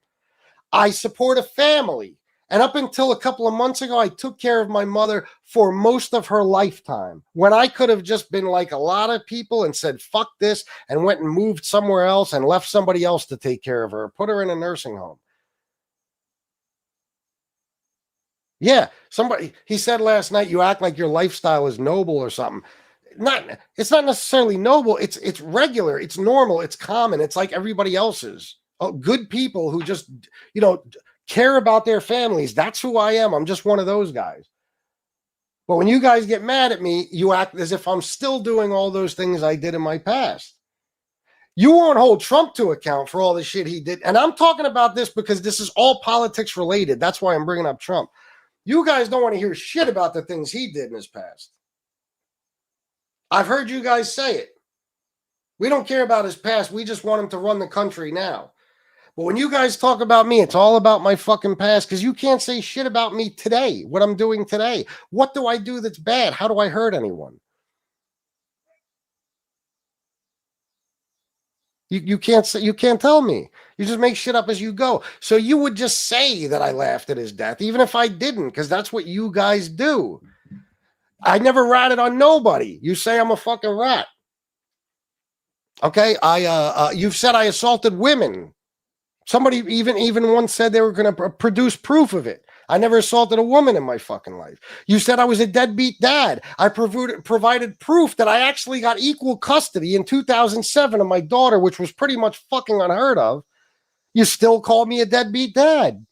I support a family. And up until a couple of months ago, I took care of my mother for most of her lifetime. When I could have just been like a lot of people and said, fuck this, and went and moved somewhere else and left somebody else to take care of her, put her in a nursing home. Yeah, he said last night, you act like your lifestyle is noble or something. It's not necessarily noble. It's regular. It's normal. It's common. It's like everybody else's. Good people who just, care about their families. That's who I am. I'm just one of those guys. But when you guys get mad at me, you act as if I'm still doing all those things I did in my past. You won't hold Trump to account for all the shit he did. And I'm talking about this because this is all politics related. That's why I'm bringing up Trump. You guys don't want to hear shit about the things he did in his past. I've heard you guys say it. We don't care about his past. We just want him to run the country now. But when you guys talk about me, it's all about my fucking past because you can't say shit about me today, what I'm doing today. What do I do that's bad? How do I hurt anyone? You can't tell me. You just make shit up as you go. So you would just say that I laughed at his death, even if I didn't, because that's what you guys do. I never ratted on nobody. You say I'm a fucking rat. Okay, you've said I assaulted women. Somebody even once said they were going to produce proof of it. I never assaulted a woman in my fucking life. You said I was a deadbeat dad. I provided proof that I actually got equal custody in 2007 of my daughter, which was pretty much fucking unheard of. You still call me a deadbeat dad.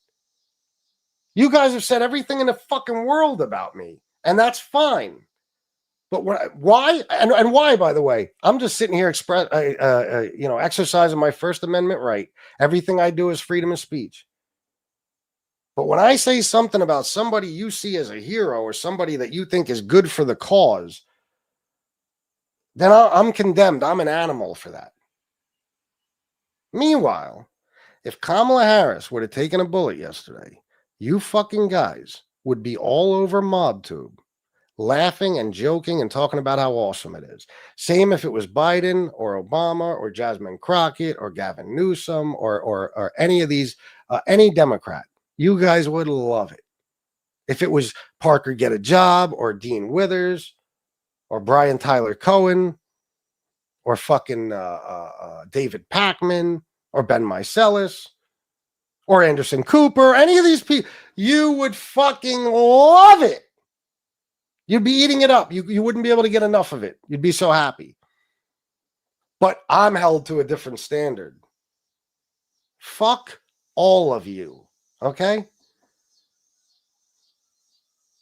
You guys have said everything in the fucking world about me, and that's fine. But why? And why, by the way? I'm just sitting here exercising my First Amendment right. Everything I do is freedom of speech. But when I say something about somebody you see as a hero or somebody that you think is good for the cause, then I'm condemned. I'm an animal for that. Meanwhile, if Kamala Harris would have taken a bullet yesterday, you fucking guys would be all over MobTube, laughing and joking and talking about how awesome it is. Same if it was Biden or Obama or Jasmine Crockett or Gavin Newsom or any of these, any Democrat. You guys would love it. If it was Parker Get a Job or Dean Withers or Brian Tyler Cohen or fucking David Pacman or Ben Meiselas or Anderson Cooper, any of these people, you would fucking love it. You'd be eating it up. You wouldn't be able to get enough of it. You'd be so happy. But I'm held to a different standard. Fuck all of you. Okay?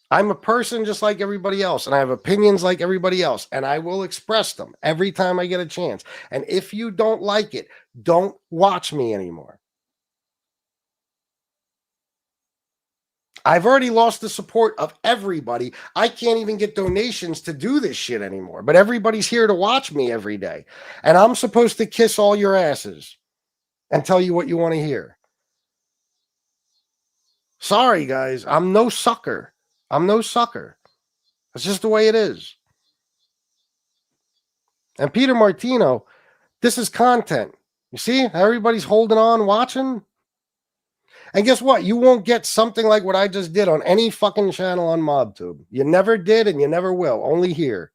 I'm a person just like everybody else, and I have opinions like everybody else, and I will express them every time I get a chance. And if you don't like it, don't watch me anymore. I've already lost the support of everybody. I can't even get donations to do this shit anymore, but everybody's here to watch me every day. And I'm supposed to kiss all your asses and tell you what you want to hear. Sorry, guys. I'm no sucker. I'm no sucker. That's just the way it is. And Peter Martino, this is content. You see how everybody's holding on, watching? And guess what? You won't get something like what I just did on any fucking channel on MobTube. You never did and you never will. Only here.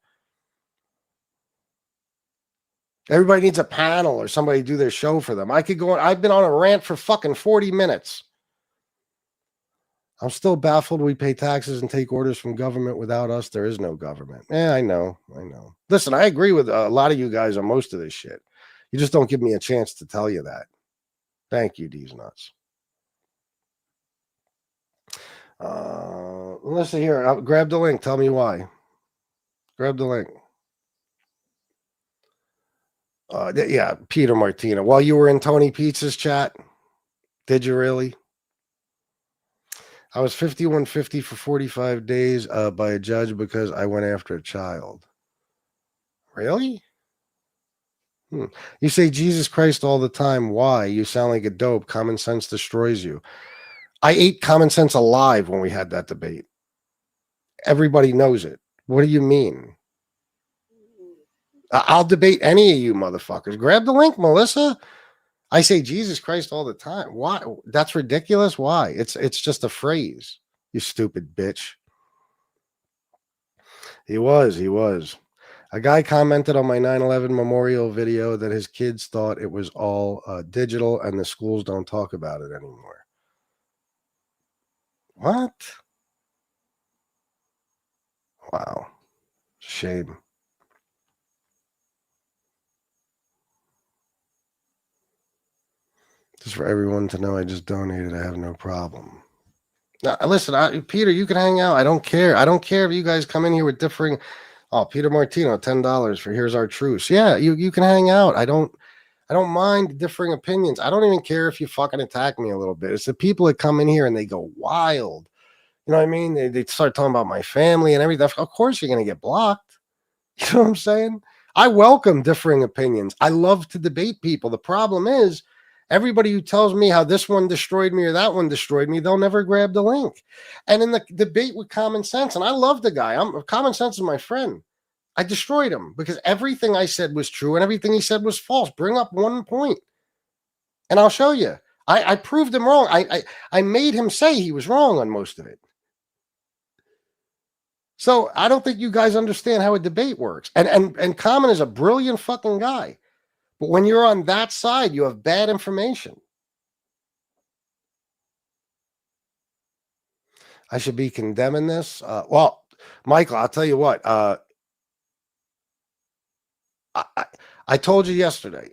Everybody needs a panel or somebody to do their show for them. I could go on. I've been on a rant for fucking 40 minutes. I'm still baffled we pay taxes and take orders from government. Without us, there is no government. Yeah, I know. Listen, I agree with a lot of you guys on most of this shit. You just don't give me a chance to tell you that. Thank you, D's Nuts. Listen here. I'll grab the link. Tell me why. Grab the link. Yeah, Peter Martina. While you were in Tony Pizza's chat, did you really? I was 5150 for 45 days by a judge because I went after a child. Really? You say Jesus Christ all the time. Why? You sound like a dope. Common sense destroys you. I ate common sense alive when we had that debate. Everybody knows it. What do you mean? I'll debate any of you motherfuckers. Grab the link, Melissa. I say Jesus Christ all the time. Why? That's ridiculous. Why? It's just a phrase. You stupid bitch. He was. A guy commented on my 9/11 memorial video that his kids thought it was all digital and the schools don't talk about it anymore. What? Wow. Shame. Just for everyone to know I just donated. I have no problem. Now, listen, Peter, you can hang out. I don't care. I don't care if you guys come in here with differing. Oh, Peter Martino, $10 for Here's Our Truce. Yeah, you can hang out. I don't mind differing opinions. I don't even care if you fucking attack me a little bit. It's the people that come in here and they go wild. You know what I mean? They start talking about my family and everything. Of course you're going to get blocked. You know what I'm saying? I welcome differing opinions. I love to debate people. The problem is, everybody who tells me how this one destroyed me or that one destroyed me, they'll never grab the link. And in the debate with Common Sense, and I love the guy. Common Sense is my friend. I destroyed him because everything I said was true and everything he said was false. Bring up one point, and I'll show you. I proved him wrong. I made him say he was wrong on most of it. So I don't think you guys understand how a debate works. And Common is a brilliant fucking guy. But when you're on that side, you have bad information. I should be condemning this. Well, Michael, I'll tell you what. I told you yesterday,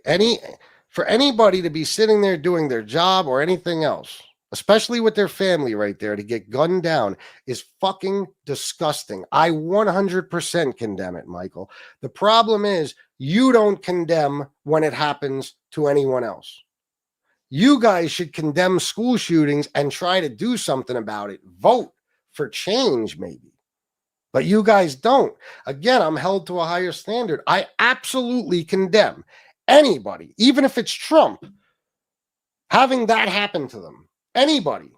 for anybody to be sitting there doing their job or anything else, especially with their family right there, to get gunned down is fucking disgusting. I 100% condemn it, Michael. The problem is you don't condemn when it happens to anyone else. You guys should condemn school shootings and try to do something about it. Vote for change, maybe. But you guys don't. Again, I'm held to a higher standard. I absolutely condemn anybody, even if it's Trump, having that happen to them. Anybody.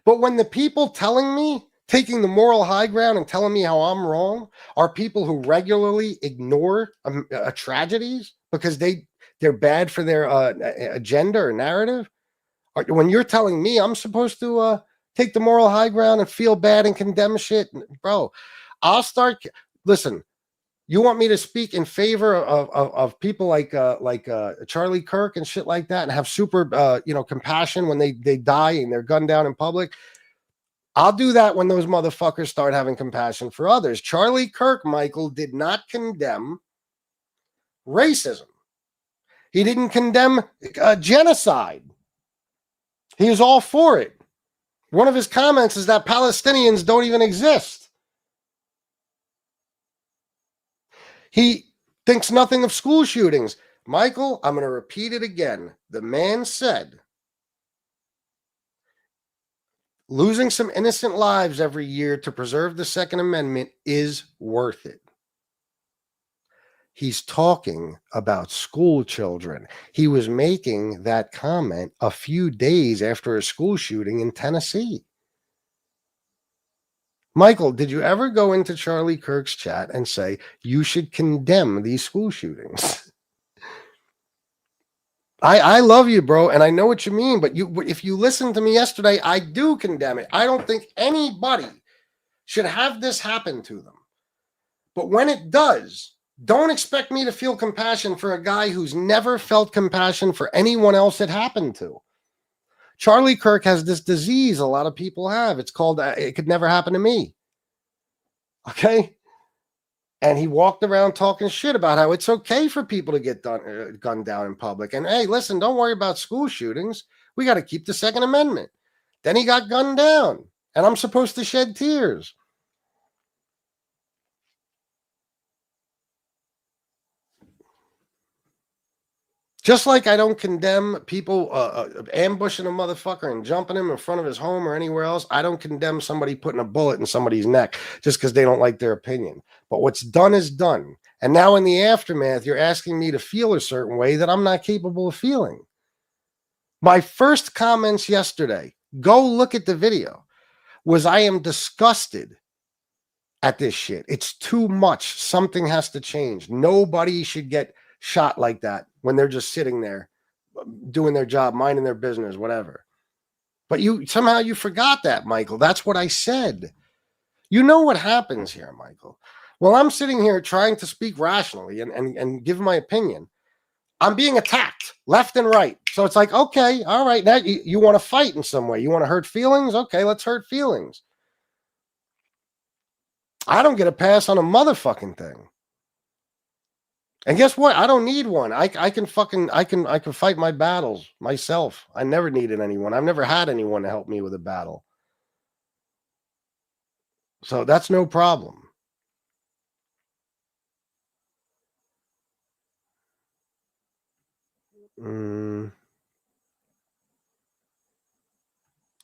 But when the people telling me, taking the moral high ground and telling me how I'm wrong, are people who regularly ignore tragedies because they're bad for their agenda or narrative. When you're telling me I'm supposed to take the moral high ground and feel bad and condemn shit, bro, I'll start. Listen, you want me to speak in favor of people like Charlie Kirk and shit like that and have super compassion when they die and they're gunned down in public? I'll do that when those motherfuckers start having compassion for others. Charlie Kirk, Michael, did not condemn racism. He didn't condemn genocide. He was all for it. One of his comments is that Palestinians don't even exist. He thinks nothing of school shootings. Michael, I'm going to repeat it again. The man said, losing some innocent lives every year to preserve the Second Amendment is worth it. He's talking about school children. He was making that comment a few days after a school shooting in Tennessee. Michael, did you ever go into Charlie Kirk's chat and say you should condemn these school shootings? I love you, bro, and I know what you mean, but if you listened to me yesterday, I do condemn it. I don't think anybody should have this happen to them. But when it does, Don't expect me to feel compassion for a guy who's never felt compassion for anyone else it happened to. Charlie Kirk has this disease a lot of people have. It's called, it could never happen to me. Okay? And he walked around talking shit about how it's okay for people to get gunned down in public. And hey, listen, don't worry about school shootings. We got to keep the Second Amendment. Then he got gunned down, and I'm supposed to shed tears. Just like I don't condemn people ambushing a motherfucker and jumping him in front of his home or anywhere else. I don't condemn somebody putting a bullet in somebody's neck just because they don't like their opinion. But what's done is done. And now in the aftermath, you're asking me to feel a certain way that I'm not capable of feeling. My first comments yesterday, go look at the video, was I am disgusted at this shit. It's too much. Something has to change. Nobody should get shot like that when they're just sitting there doing their job, minding their business, whatever. But you somehow you forgot that, Michael. That's what I said. You know what happens here, Michael. Well, I'm sitting here trying to speak rationally and give my opinion. I'm being attacked left and right. So it's like, okay, all right, now you want to fight in some way. You want to hurt feelings? Okay, let's hurt feelings. I don't get a pass on a motherfucking thing. And guess what? I don't need one. I can fight my battles myself. I never needed anyone. I've never had anyone to help me with a battle. So that's no problem.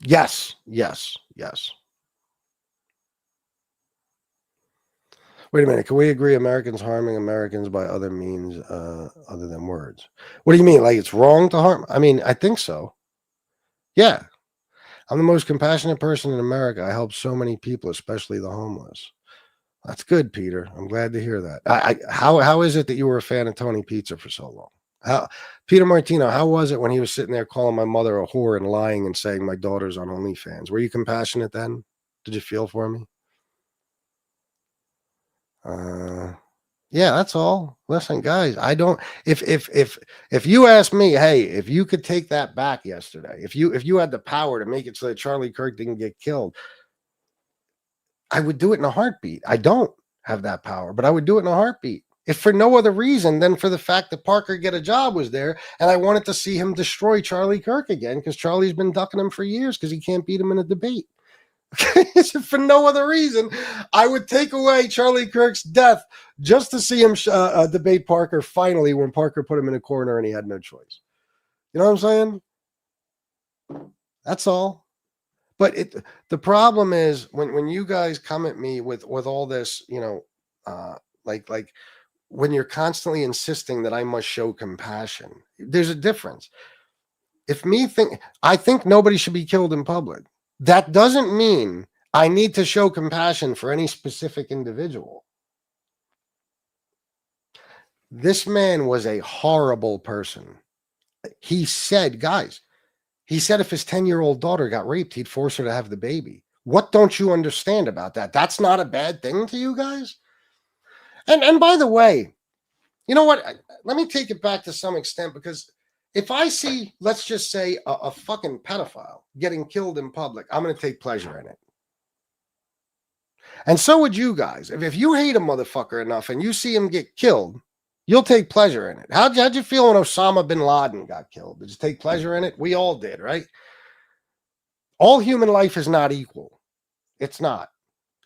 Yes. Wait a minute. Can we agree Americans harming Americans by other means other than words? What do you mean? Like it's wrong to harm? I mean, I think so. Yeah. I'm the most compassionate person in America. I help so many people, especially the homeless. That's good, Peter. I'm glad to hear that. How is it that you were a fan of Tony Pizza for so long? Peter Martino, how was it when he was sitting there calling my mother a whore and lying and saying my daughter's on OnlyFans? Were you compassionate then? Did you feel for me? Yeah, that's all. Listen, guys, I don't. If you ask me, hey, if you could take that back yesterday, if you had the power to make it so that Charlie Kirk didn't get killed, I would do it in a heartbeat. I don't have that power, but I would do it in a heartbeat. If for no other reason than for the fact that Parker Get a Job was there, and I wanted to see him destroy Charlie Kirk again because Charlie's been ducking him for years because he can't beat him in a debate. So for no other reason, I would take away Charlie Kirk's death just to see him debate Parker finally when Parker put him in a corner and he had no choice. You know what I'm saying? That's all. But the problem is when you guys come at me with all this, you know, like when you're constantly insisting that I must show compassion, there's a difference. I think nobody should be killed in public. That doesn't mean I need to show compassion for any specific individual. This man was a horrible person. He said, guys, if his 10-year-old daughter got raped, he'd force her to have the baby. What don't you understand about that? That's not a bad thing to you guys? And by the way, you know what? Let me take it back to some extent, because if I see, let's just say, a fucking pedophile getting killed in public, I'm going to take pleasure in it. And so would you guys. If you hate a motherfucker enough and you see him get killed, you'll take pleasure in it. How'd you feel when Osama bin Laden got killed? Did you take pleasure in it? We all did, right? All human life is not equal. It's not.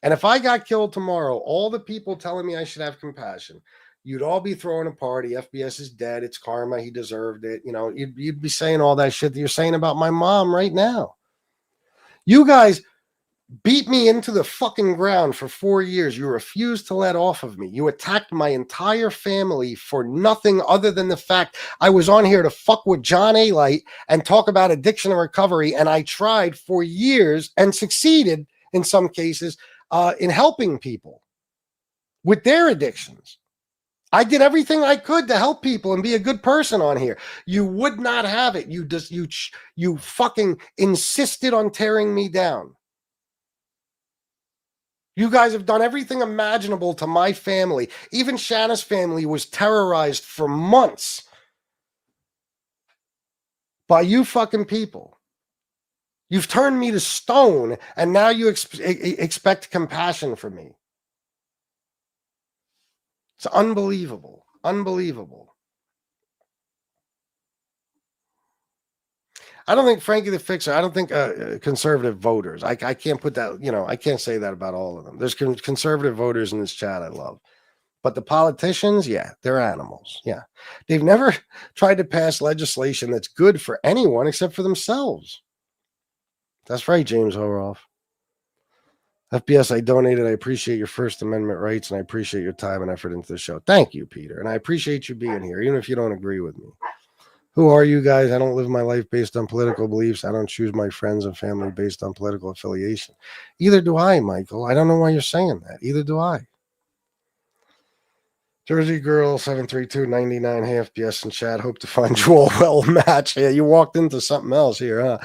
And if I got killed tomorrow, all the people telling me I should have compassion, you'd all be throwing a party. FBS is dead. It's karma. He deserved it. You know, you'd be saying all that shit that you're saying about my mom right now. You guys beat me into the fucking ground for 4 years. You refused to let off of me. You attacked my entire family for nothing other than the fact I was on here to fuck with John A. Light and talk about addiction and recovery. And I tried for years and succeeded in some cases in helping people with their addictions. I did everything I could to help people and be a good person on here. You would not have it. You fucking insisted on tearing me down. You guys have done everything imaginable to my family. Even Shanna's family was terrorized for months by you fucking people. You've turned me to stone, and now you expect compassion from me. It's unbelievable. Unbelievable. I don't think Frankie the Fixer, I don't think conservative voters, I can't put that, I can't say that about all of them. There's conservative voters in this chat I love. But the politicians, yeah, they're animals. Yeah. They've never tried to pass legislation that's good for anyone except for themselves. That's right, James Horoff. FBS, I donated. I appreciate your First Amendment rights, and I appreciate your time and effort into the show. Thank you, Peter. And I appreciate you being here, even if you don't agree with me. Who are you guys? I don't live my life based on political beliefs. I don't choose my friends and family based on political affiliation. Either do I, Michael. I don't know why you're saying that. Either do I. Jersey Girl 73299. Hey, FBS and chat. Hope to find you all well match. Yeah, you walked into something else here,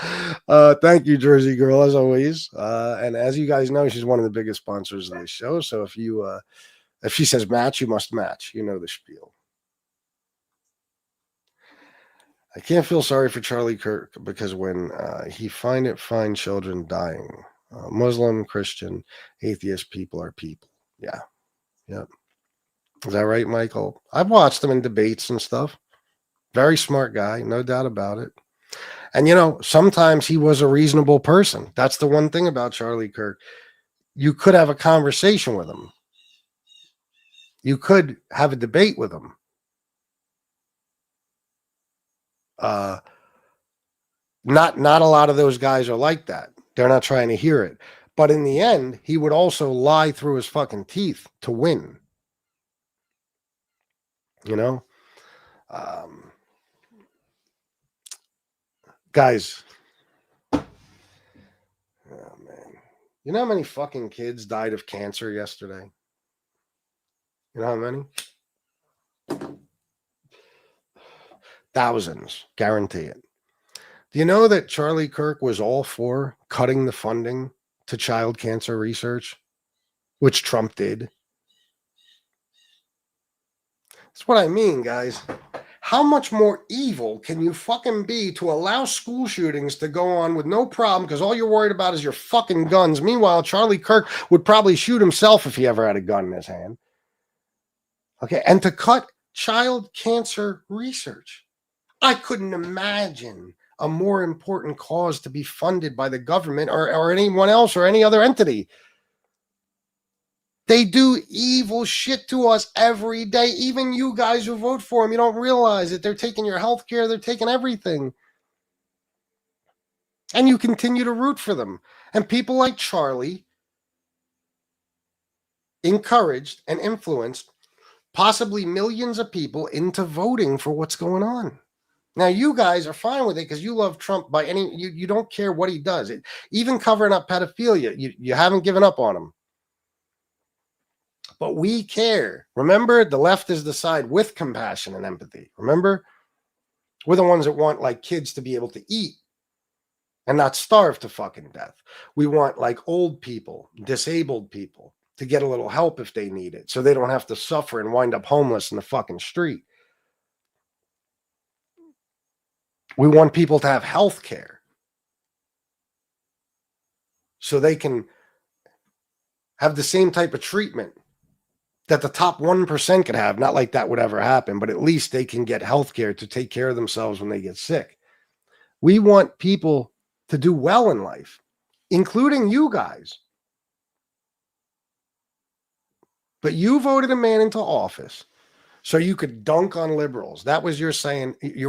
huh? Thank you, Jersey Girl, as always. And as you guys know, she's one of the biggest sponsors of this show. So if she says match, you must match. You know the spiel. I can't feel sorry for Charlie Kirk because when he find children dying, Muslim, Christian, atheist people are people. Yeah. Yep. Is that right, Michael? I've watched him in debates and stuff. Very smart guy, no doubt about it. And, sometimes he was a reasonable person. That's the one thing about Charlie Kirk. You could have a conversation with him. You could have a debate with him. Not a lot of those guys are like that. They're not trying to hear it. But in the end, he would also lie through his fucking teeth to win. Guys. Oh, man. You know how many fucking kids died of cancer yesterday? You know how many? Thousands. Guarantee it. Do you know that Charlie Kirk was all for cutting the funding to child cancer research, which Trump did? That's what I mean, guys. How much more evil can you fucking be to allow school shootings to go on with no problem because all you're worried about is your fucking guns? Meanwhile, Charlie Kirk would probably shoot himself if he ever had a gun in his hand. Okay, and to cut child cancer research. I couldn't imagine a more important cause to be funded by the government or anyone else or any other entity. They do evil shit to us every day. Even you guys who vote for them, you don't realize it. They're taking your health care. They're taking everything. And you continue to root for them. And people like Charlie encouraged and influenced possibly millions of people into voting for what's going on. Now, you guys are fine with it because you love Trump you don't care what he does. Even covering up pedophilia, you haven't given up on him. But we care. Remember, the left is the side with compassion and empathy. Remember? We're the ones that want like kids to be able to eat and not starve to fucking death. We want like old people, disabled people to get a little help if they need it so they don't have to suffer and wind up homeless in the fucking street. We want people to have health care so they can have the same type of treatment that the top 1% could have. Not like that would ever happen, but at least they can get health care to take care of themselves when they get sick. We want people to do well in life, including you guys. But you voted a man into office so you could dunk on liberals. That was your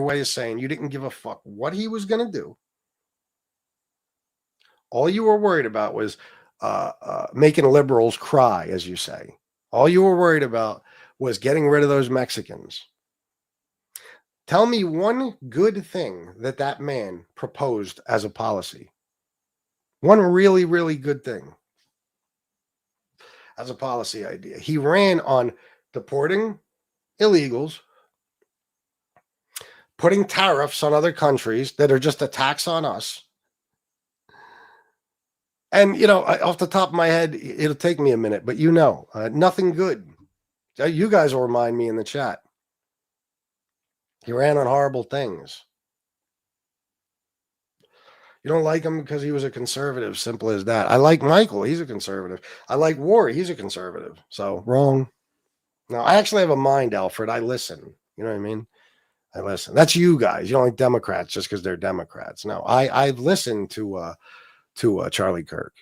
way of saying you didn't give a fuck what he was going to do. All you were worried about was making liberals cry, as you say. All you were worried about was getting rid of those Mexicans. Tell me one good thing that man proposed as a policy. One really, really good thing as a policy idea. He ran on deporting illegals, putting tariffs on other countries that are just a tax on us, And, off the top of my head, it'll take me a minute, but nothing good. You guys will remind me in the chat. He ran on horrible things. You don't like him because he was a conservative. Simple as that. I like Michael. He's a conservative. I like Ward. He's a conservative. So wrong. No, I actually have a mind, Alfred. I listen. You know what I mean? I listen. That's you guys. You don't like Democrats just because they're Democrats. No, I've listened to Charlie Kirk.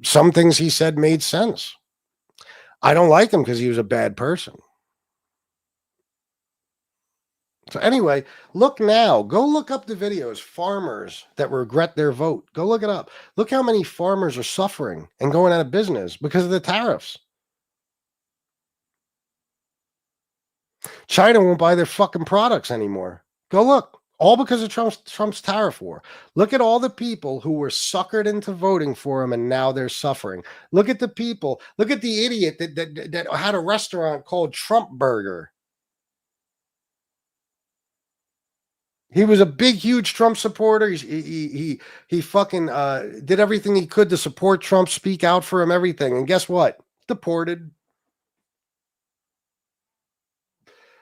Some things he said made sense. I don't like him because he was a bad person. So anyway, look now. Go look up the videos. Farmers that regret their vote. Go look it up. Look how many farmers are suffering and going out of business because of the tariffs. China won't buy their fucking products anymore. Go look. All because of Trump's tariff war. Look at all the people who were suckered into voting for him and now they're suffering. Look at the people. Look at the idiot that had a restaurant called Trump Burger. He was a big, huge Trump supporter. He fucking did everything he could to support Trump, speak out for him, everything. And guess what? Deported.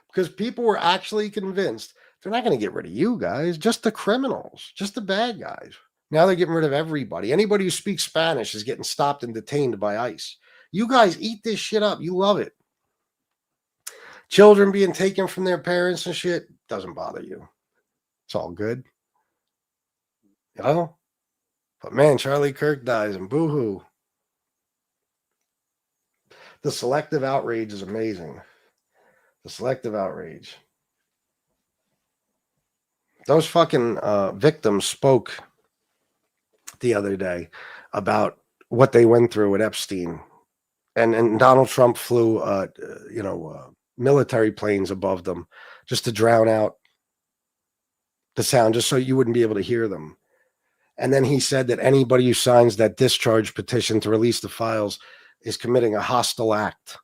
Because people were actually convinced they're not going to get rid of you guys, just the criminals, just the bad guys. Now they're getting rid of everybody. Anybody who speaks Spanish is getting stopped and detained by ICE. You guys eat this shit up. You love it. Children being taken from their parents and shit doesn't bother you. It's all good. But man, Charlie Kirk dies and boo-hoo. The selective outrage is amazing. The selective outrage. Those fucking victims spoke the other day about what they went through with Epstein. And Donald Trump flew, military planes above them just to drown out the sound, just so you wouldn't be able to hear them. And then he said that anybody who signs that discharge petition to release the files is committing a hostile act.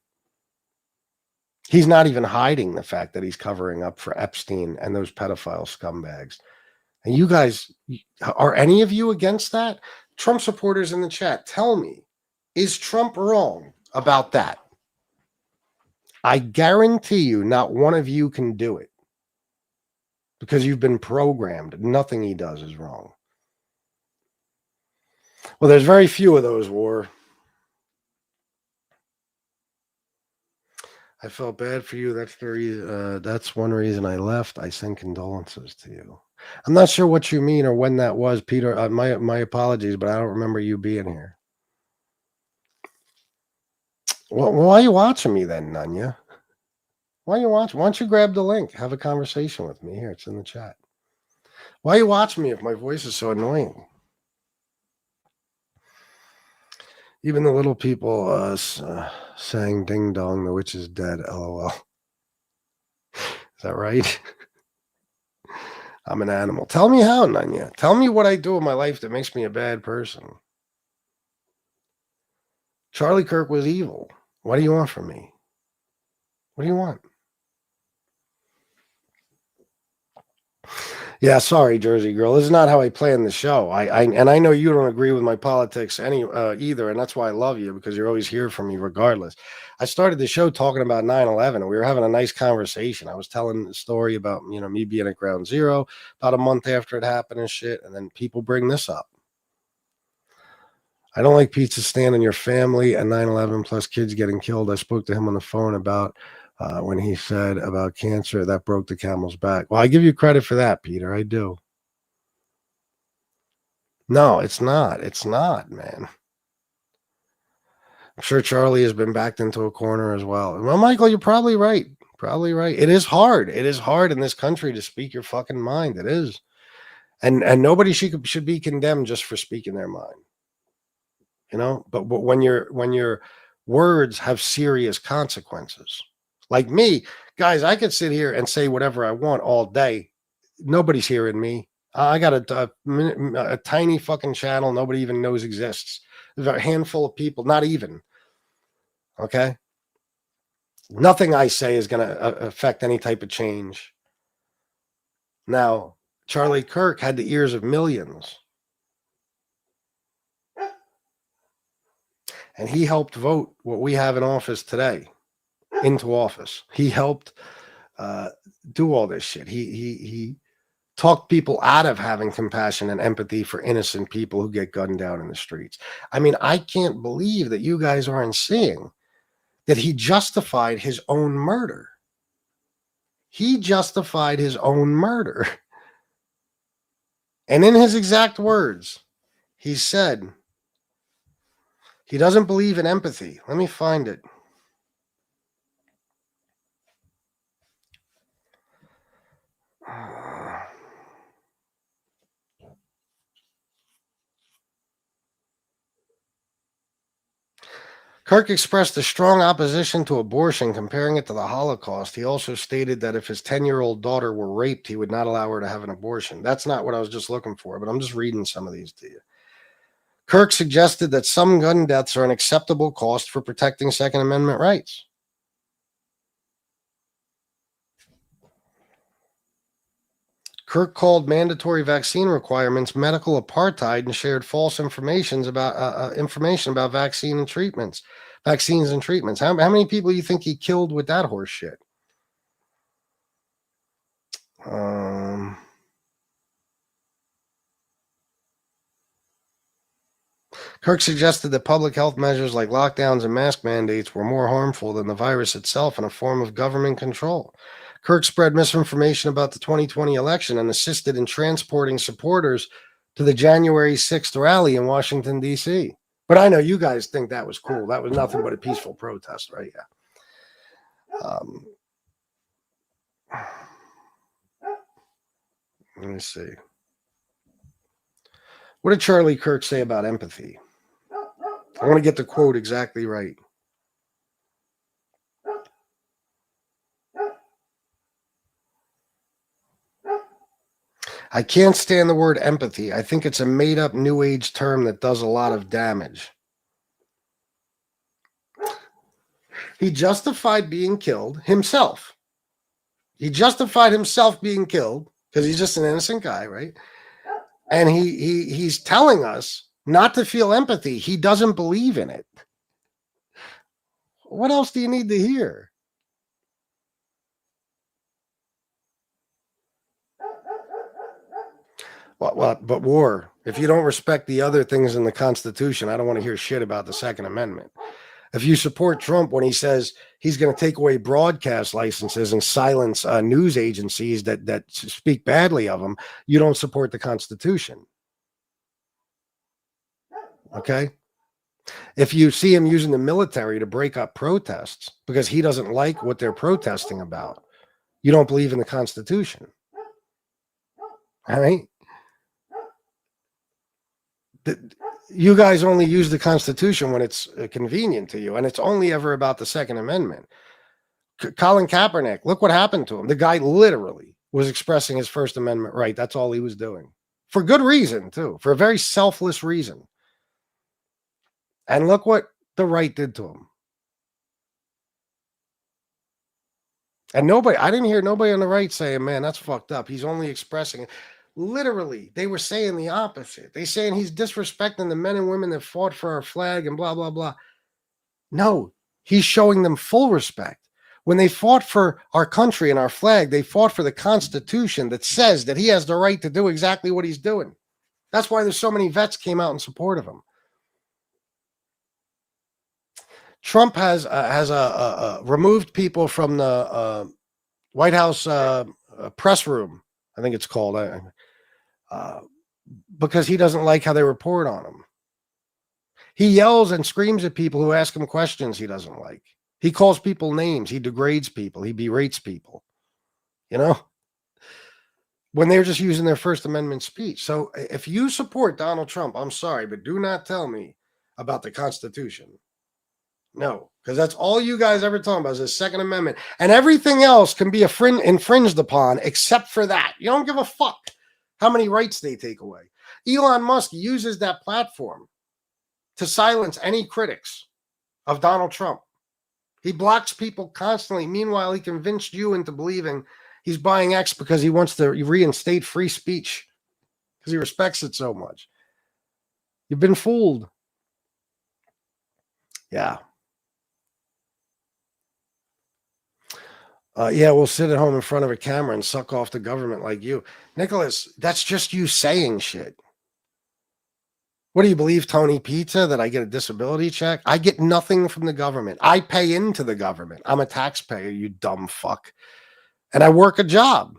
He's not even hiding the fact that he's covering up for Epstein and those pedophile scumbags. And you guys, are any of you against that? Trump supporters in the chat, tell me, is Trump wrong about that? I guarantee you not one of you can do it because you've been programmed. Nothing he does is wrong. Well, there's very few of those, War. I felt bad for you. That's one reason I left. I send condolences to you. I'm not sure what you mean or when that was, Peter. My apologies, but I don't remember you being here. Well, why are you watching me then, Nunya? Why are you watching? Why don't you grab the link? Have a conversation with me here. It's in the chat. Why are you watching me if my voice is so annoying? Even the little people saying ding dong, the witch is dead, LOL. Is that right? I'm an animal. Tell me how, Nunya. Tell me what I do in my life that makes me a bad person. Charlie Kirk was evil. What do you want from me? What do you want? Yeah, sorry, Jersey girl. This is not how I plan the show. I know you don't agree with my politics either, and that's why I love you, because you're always here for me regardless. I started the show talking about 9/11, and we were having a nice conversation. I was telling the story about me being at Ground Zero about a month after it happened and shit, and then people bring this up. I don't like pizza stand in your family and 9/11 plus kids getting killed. I spoke to him on the phone about when he said about cancer, that broke the camel's back. Well, I give you credit for that, Peter. I do. No, it's not. It's not, man. I'm sure Charlie has been backed into a corner as well. Well, Michael, you're probably right. Probably right. It is hard. It is hard in this country to speak your fucking mind. It is. And nobody should be condemned just for speaking their mind. But when your words have serious consequences. Like me, guys, I could sit here and say whatever I want all day. Nobody's hearing me. I got a tiny fucking channel nobody even knows exists. There's a handful of people, not even. Okay? Nothing I say is going to affect any type of change. Now, Charlie Kirk had the ears of millions. And he helped vote what we have in office today into office. He helped do all this shit. He talked people out of having compassion and empathy for innocent people who get gunned down in the streets. I mean, I can't believe that you guys aren't seeing that he justified his own murder. He justified his own murder. And in his exact words, he said he doesn't believe in empathy. Let me find it. Kirk expressed a strong opposition to abortion, comparing it to the Holocaust. He also stated that if his 10-year-old daughter were raped, he would not allow her to have an abortion. That's not what I was just looking for, but I'm just reading some of these to you. Kirk suggested that some gun deaths are an acceptable cost for protecting Second Amendment rights. Kirk called mandatory vaccine requirements medical apartheid and shared false information about vaccines and treatments. How many people do you think he killed with that horse shit? Kirk suggested that public health measures like lockdowns and mask mandates were more harmful than the virus itself and a form of government control. Kirk spread misinformation about the 2020 election and assisted in transporting supporters to the January 6th rally in Washington, D.C. But I know you guys think that was cool. That was nothing but a peaceful protest, right? Yeah. Let me see. What did Charlie Kirk say about empathy? I want to get the quote exactly right. I can't stand the word empathy. I think it's a made-up New Age term that does a lot of damage. He justified being killed himself. He justified himself being killed because he's just an innocent guy, right? And he's telling us not to feel empathy. He doesn't believe in it. What else do you need to hear? But war. If you don't respect the other things in the Constitution, I don't want to hear shit about the Second Amendment. If you support Trump when he says he's going to take away broadcast licenses and silence news agencies that speak badly of him, you don't support the Constitution. Okay? If you see him using the military to break up protests because he doesn't like what they're protesting about, you don't believe in the Constitution. All right? You guys only use the Constitution when it's convenient to you, and it's only ever about the Second Amendment. Colin Kaepernick, look what happened to him. The guy literally was expressing his First Amendment right. That's all he was doing. For good reason, too. For a very selfless reason. And look what the right did to him. And I didn't hear nobody on the right saying, man, that's fucked up. He's only expressing it. Literally, they were saying the opposite. They're saying he's disrespecting the men and women that fought for our flag and blah, blah, blah. No, he's showing them full respect. When they fought for our country and our flag, they fought for the Constitution that says that he has the right to do exactly what he's doing. That's why there's so many vets came out in support of him. Trump has removed people from the White House press room, I think it's called, because he doesn't like how they report on him. He yells and screams at people who ask him questions he doesn't like. He calls people names. He degrades people. He berates people, when they're just using their First Amendment speech. So if you support Donald Trump, I'm sorry, but do not tell me about the Constitution. No, because that's all you guys ever talk about is the Second Amendment. And everything else can be infringed upon except for that. You don't give a fuck how many rights they take away. Elon Musk uses that platform to silence any critics of Donald Trump. He blocks people constantly. Meanwhile, he convinced you into believing he's buying X because he wants to reinstate free speech because he respects it so much. You've been fooled. Yeah. Yeah, we'll sit at home in front of a camera and suck off the government like you. Nicholas, that's just you saying shit. What do you believe, Tony Pizza, that I get a disability check? I get nothing from the government. I pay into the government. I'm a taxpayer, you dumb fuck. And I work a job.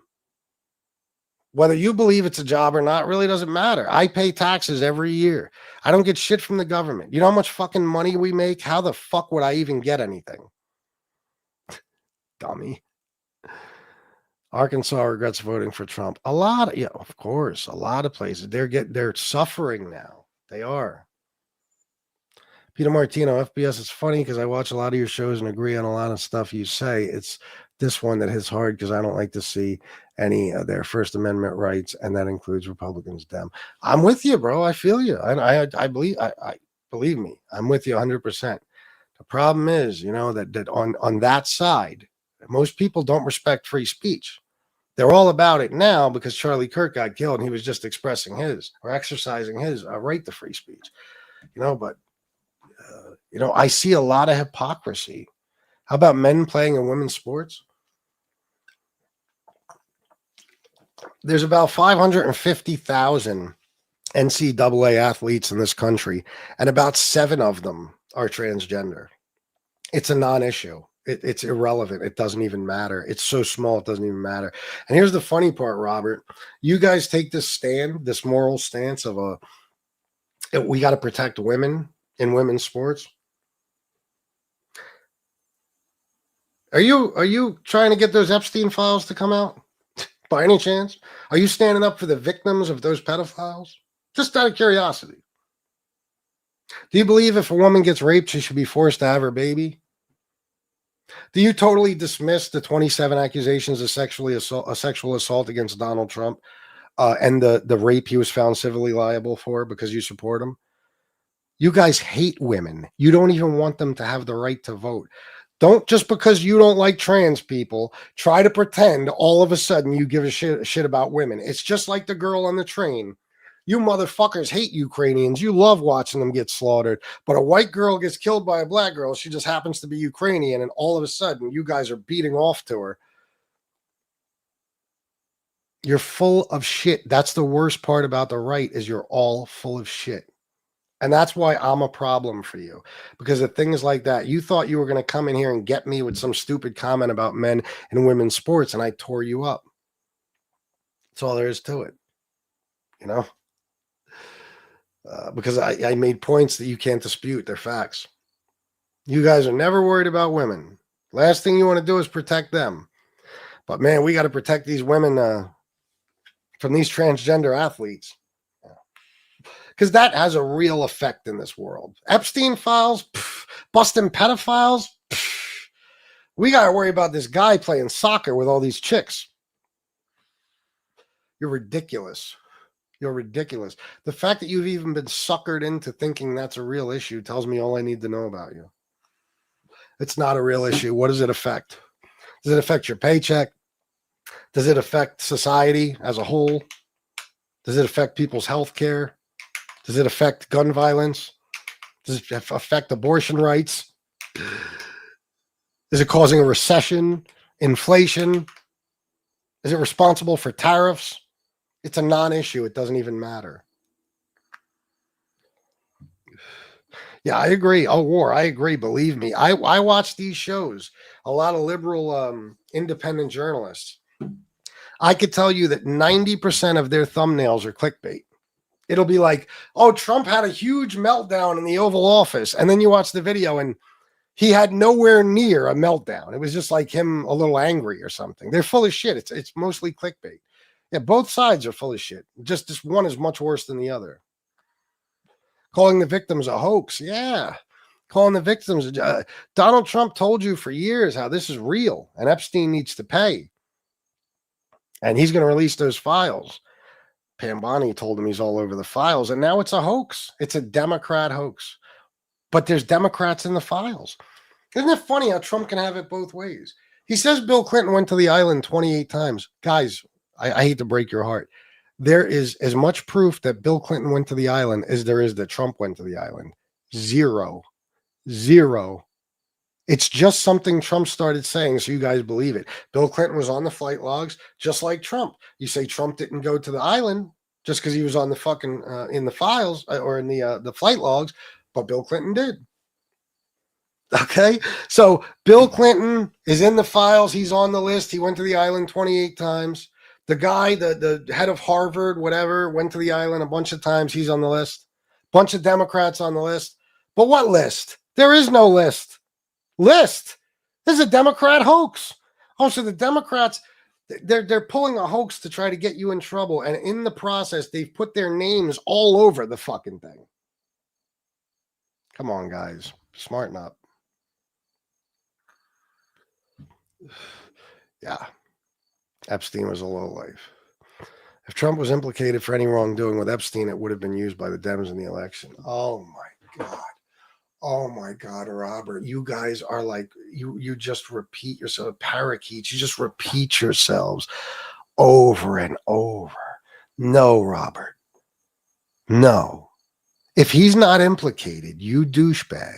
Whether you believe it's a job or not really doesn't matter. I pay taxes every year. I don't get shit from the government. You know how much fucking money we make? How the fuck would I even get anything? Dummy. Arkansas regrets voting for Trump. A lot of, yeah, of course, a lot of places. They're suffering now. They are. Peter Martino, FBS is funny because I watch a lot of your shows and agree on a lot of stuff you say. It's this one that hits hard because I don't like to see any of their First Amendment rights, and that includes Republicans. Dem. I'm with you, bro. I feel you. I believe me. I'm with you 100%. The problem is, that on that side, most people don't respect free speech. They're all about it now because Charlie Kirk got killed and he was just expressing his or exercising his right to free speech. But I see a lot of hypocrisy. How about men playing in women's sports? There's about 550,000 NCAA athletes in this country, and about 7 of them are transgender. It's a non-issue. It's irrelevant. It doesn't even matter. It's so small, it doesn't even matter. And here's the funny part, Robert. You guys take this stand, this moral stance of we got to protect women in women's sports. Are you trying to get those Epstein files to come out by any chance? Are you standing up for the victims of those pedophiles? Just out of curiosity. Do you believe if a woman gets raped, she should be forced to have her baby? Do you totally dismiss the 27 accusations of sexual assault against Donald Trump and the rape he was found civilly liable for because you support him? You guys hate women. You don't even want them to have the right to vote. Don't, just because you don't like trans people, try to pretend all of a sudden you give a shit about women. It's just like the girl on the train. You motherfuckers hate Ukrainians. You love watching them get slaughtered. But a white girl gets killed by a black girl. She just happens to be Ukrainian. And all of a sudden, you guys are beating off to her. You're full of shit. That's the worst part about the right, is you're all full of shit. And that's why I'm a problem for you, because of things like that. You thought you were going to come in here and get me with some stupid comment about men and women's sports, and I tore you up. That's all there is to it, because I made points that you can't dispute. They're facts. You guys are never worried about women. Last thing you want to do is protect them. But, man, we got to protect these women from these transgender athletes. Because that has a real effect in this world. Epstein files, busting pedophiles. We got to worry about this guy playing soccer with all these chicks. You're ridiculous. You're ridiculous. The fact that you've even been suckered into thinking that's a real issue tells me all I need to know about you. It's not a real issue. What does it affect? Does it affect your paycheck? Does it affect society as a whole? Does it affect people's health care? Does it affect gun violence? Does it affect abortion rights? Is it causing a recession, inflation? Is it responsible for tariffs? It's a non-issue. It doesn't even matter. Yeah, I agree. Oh, war. I agree. Believe me. I watch these shows. A lot of liberal independent journalists. I could tell you that 90% of their thumbnails are clickbait. It'll be like, oh, Trump had a huge meltdown in the Oval Office. And then you watch the video and he had nowhere near a meltdown. It was just like him a little angry or something. They're full of shit. It's mostly clickbait. Yeah, both sides are full of shit. Just this one is much worse than the other. Calling the victims a hoax. Yeah. Calling the victims. Donald Trump told you for years how this is real and Epstein needs to pay. And he's going to release those files. Pambani told him he's all over the files, and now it's a hoax. It's a Democrat hoax. But there's Democrats in the files. Isn't it funny how Trump can have it both ways? He says Bill Clinton went to the island 28 times. Guys, I hate to break your heart. There is as much proof that Bill Clinton went to the island as there is that Trump went to the island. Zero. Zero. It's just something Trump started saying, so you guys believe it. Bill Clinton was on the flight logs, just like Trump. You say Trump didn't go to the island just because he was on the fucking in the files or in the flight logs, but Bill Clinton did. Okay, so Bill Clinton is in the files. He's on the list. He went to the island 28 times. The guy, the head of Harvard, whatever, went to the island a bunch of times. He's on the list. Bunch of Democrats on the list. But what list? There is no list. This is a Democrat hoax. Oh, so the Democrats, they're pulling a hoax to try to get you in trouble. And in the process, they've put their names all over the fucking thing. Come on, guys. Smarten up. Yeah. Epstein was a lowlife. If Trump was implicated for any wrongdoing with Epstein, it would have been used by the Dems in the election. Oh, my God. Oh my God, Robert, you guys are like, you just repeat yourself, parakeets. You just repeat yourselves over and over. No, Robert. No. If he's not implicated, you douchebag,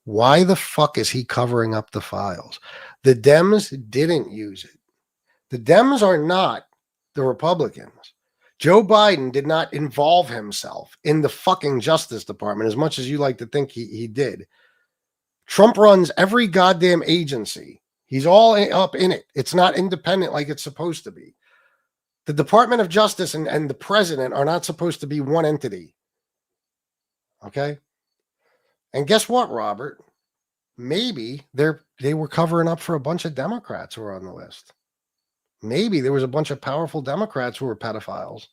why the fuck is he covering up the files? The Dems didn't use it. The Dems are not the Republicans. Joe Biden did not involve himself in the fucking Justice Department as much as you like to think he did. Trump runs every goddamn agency. He's all up in it. It's not independent like it's supposed to be. The Department of Justice and the president are not supposed to be one entity. Okay? And guess what, Robert? Maybe they were covering up for a bunch of Democrats who were on the list. Maybe there was a bunch of powerful Democrats who were pedophiles.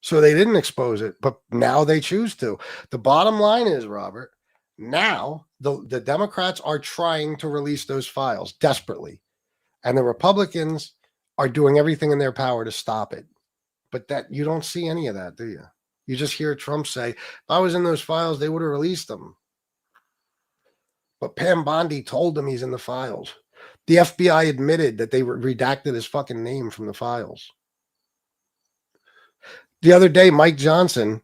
So they didn't expose it, but now they choose to. The bottom line is, Robert, now the Democrats are trying to release those files desperately. And the Republicans are doing everything in their power to stop it. But that you don't see any of that, do you? You just hear Trump say, if I was in those files, they would have released them. But Pam Bondi told them he's in the files. The FBI admitted that they redacted his fucking name from the files. The other day, Mike Johnson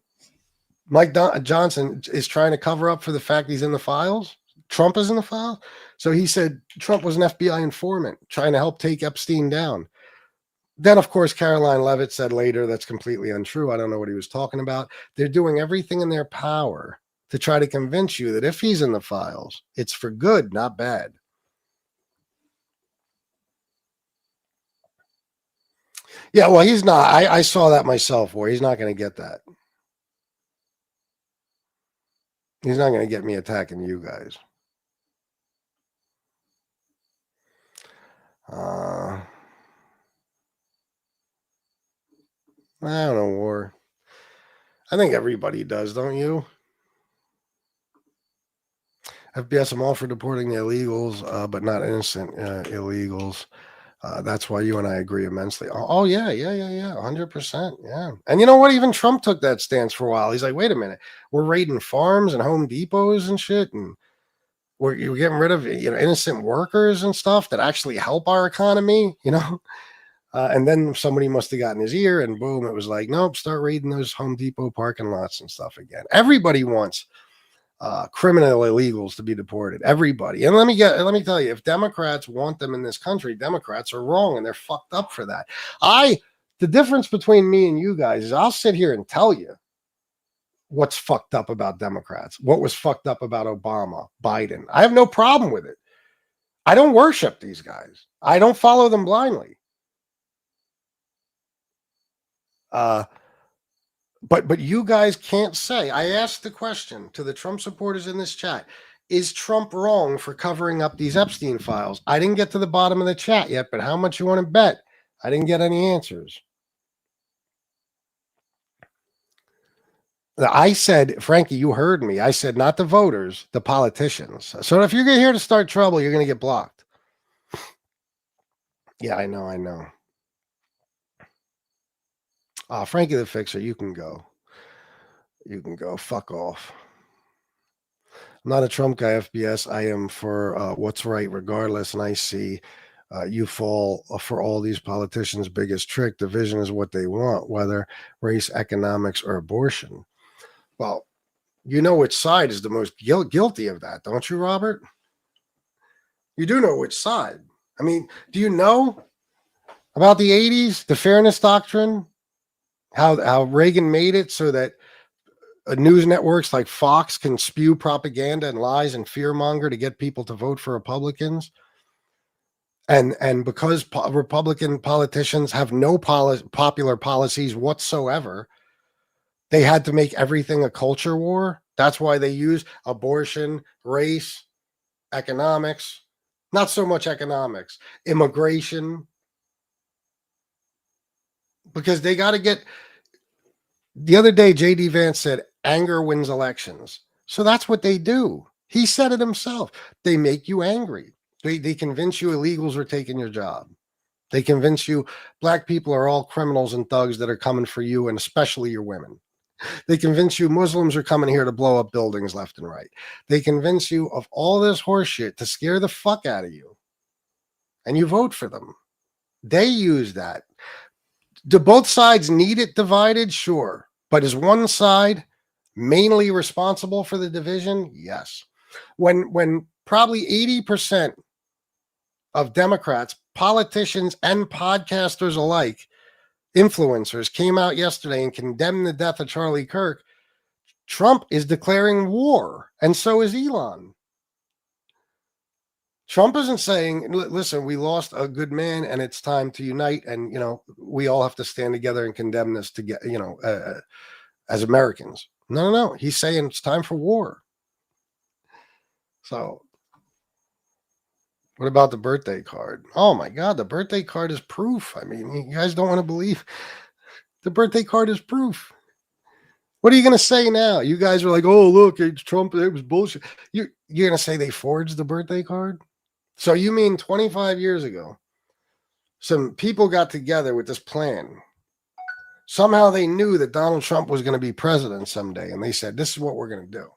is trying to cover up for the fact he's in the files. Trump is in the files. So he said Trump was an FBI informant trying to help take Epstein down. Then, of course, Caroline Leavitt said later that's completely untrue. I don't know what he was talking about. They're doing everything in their power to try to convince you that if he's in the files, it's for good, not bad. Yeah, well, he's not. I saw that myself, where he's not going to get that. He's not going to get me attacking you guys. I don't know, War. I think everybody does, don't you? FBS, I'm all for deporting the illegals, but not innocent illegals. That's why you and I agree immensely. Oh, yeah, 100%, yeah. And you know what? Even Trump took that stance for a while. He's like, wait a minute, we're raiding farms and Home Depots and shit, and we're getting rid of innocent workers and stuff that actually help our economy, And then somebody must have gotten his ear, and boom, it was like, nope, start raiding those Home Depot parking lots and stuff again. Everybody wants criminal illegals to be deported. Everybody. And let me tell you, if Democrats want them in this country, Democrats are wrong and they're fucked up for that. The difference between me and you guys is I'll sit here and tell you what's fucked up about Democrats, what was fucked up about Obama, Biden. I have no problem with it. I don't worship these guys. I don't follow them blindly. But you guys can't say. I asked the question to the Trump supporters in this chat. Is Trump wrong for covering up these Epstein files? I didn't get to the bottom of the chat yet, but how much you want to bet? I didn't get any answers. I said, Frankie, you heard me. I said, not the voters, the politicians. So if you get here to start trouble, you're going to get blocked. Yeah, I know. Frankie the Fixer, you can go. You can go. Fuck off. I'm not a Trump guy, FBS. I am for what's right regardless. And I see you fall for all these politicians' biggest trick. Division is what they want, whether race, economics, or abortion. Well, You know which side is the most guilty of that, don't you, Robert? You do know which side. I mean, do you know about the 80s, the fairness doctrine, how Reagan made it so that news networks like Fox can spew propaganda and lies and fearmonger to get people to vote for Republicans? And because Republican politicians have no popular policies whatsoever, they had to make everything a culture war. That's why they use abortion, race, economics, not so much economics, immigration, because they got to get. The other day, J.D. Vance said, anger wins elections. So that's what they do. He said it himself. They make you angry. They convince you illegals are taking your job. They convince you black people are all criminals and thugs that are coming for you, and especially your women. They convince you Muslims are coming here to blow up buildings left and right. They convince you of all this horseshit to scare the fuck out of you. And you vote for them. They use that. Do both sides need it divided? Sure. But is one side mainly responsible for the division? Yes. When probably 80% of Democrats, politicians, and podcasters alike, influencers, came out yesterday and condemned the death of Charlie Kirk, Trump is declaring war, and so is Elon. Trump isn't saying, listen, we lost a good man and it's time to unite, and, we all have to stand together and condemn this to get, as Americans. No. He's saying it's time for war. So what about the birthday card? Oh my God, the birthday card is proof. I mean, you guys don't want to believe the birthday card is proof. What are you going to say now? You guys are like, oh, look, it's Trump. It was bullshit. You're going to say they forged the birthday card? So you mean 25 years ago, some people got together with this plan. Somehow they knew that Donald Trump was going to be president someday. And they said, this is what we're going to do.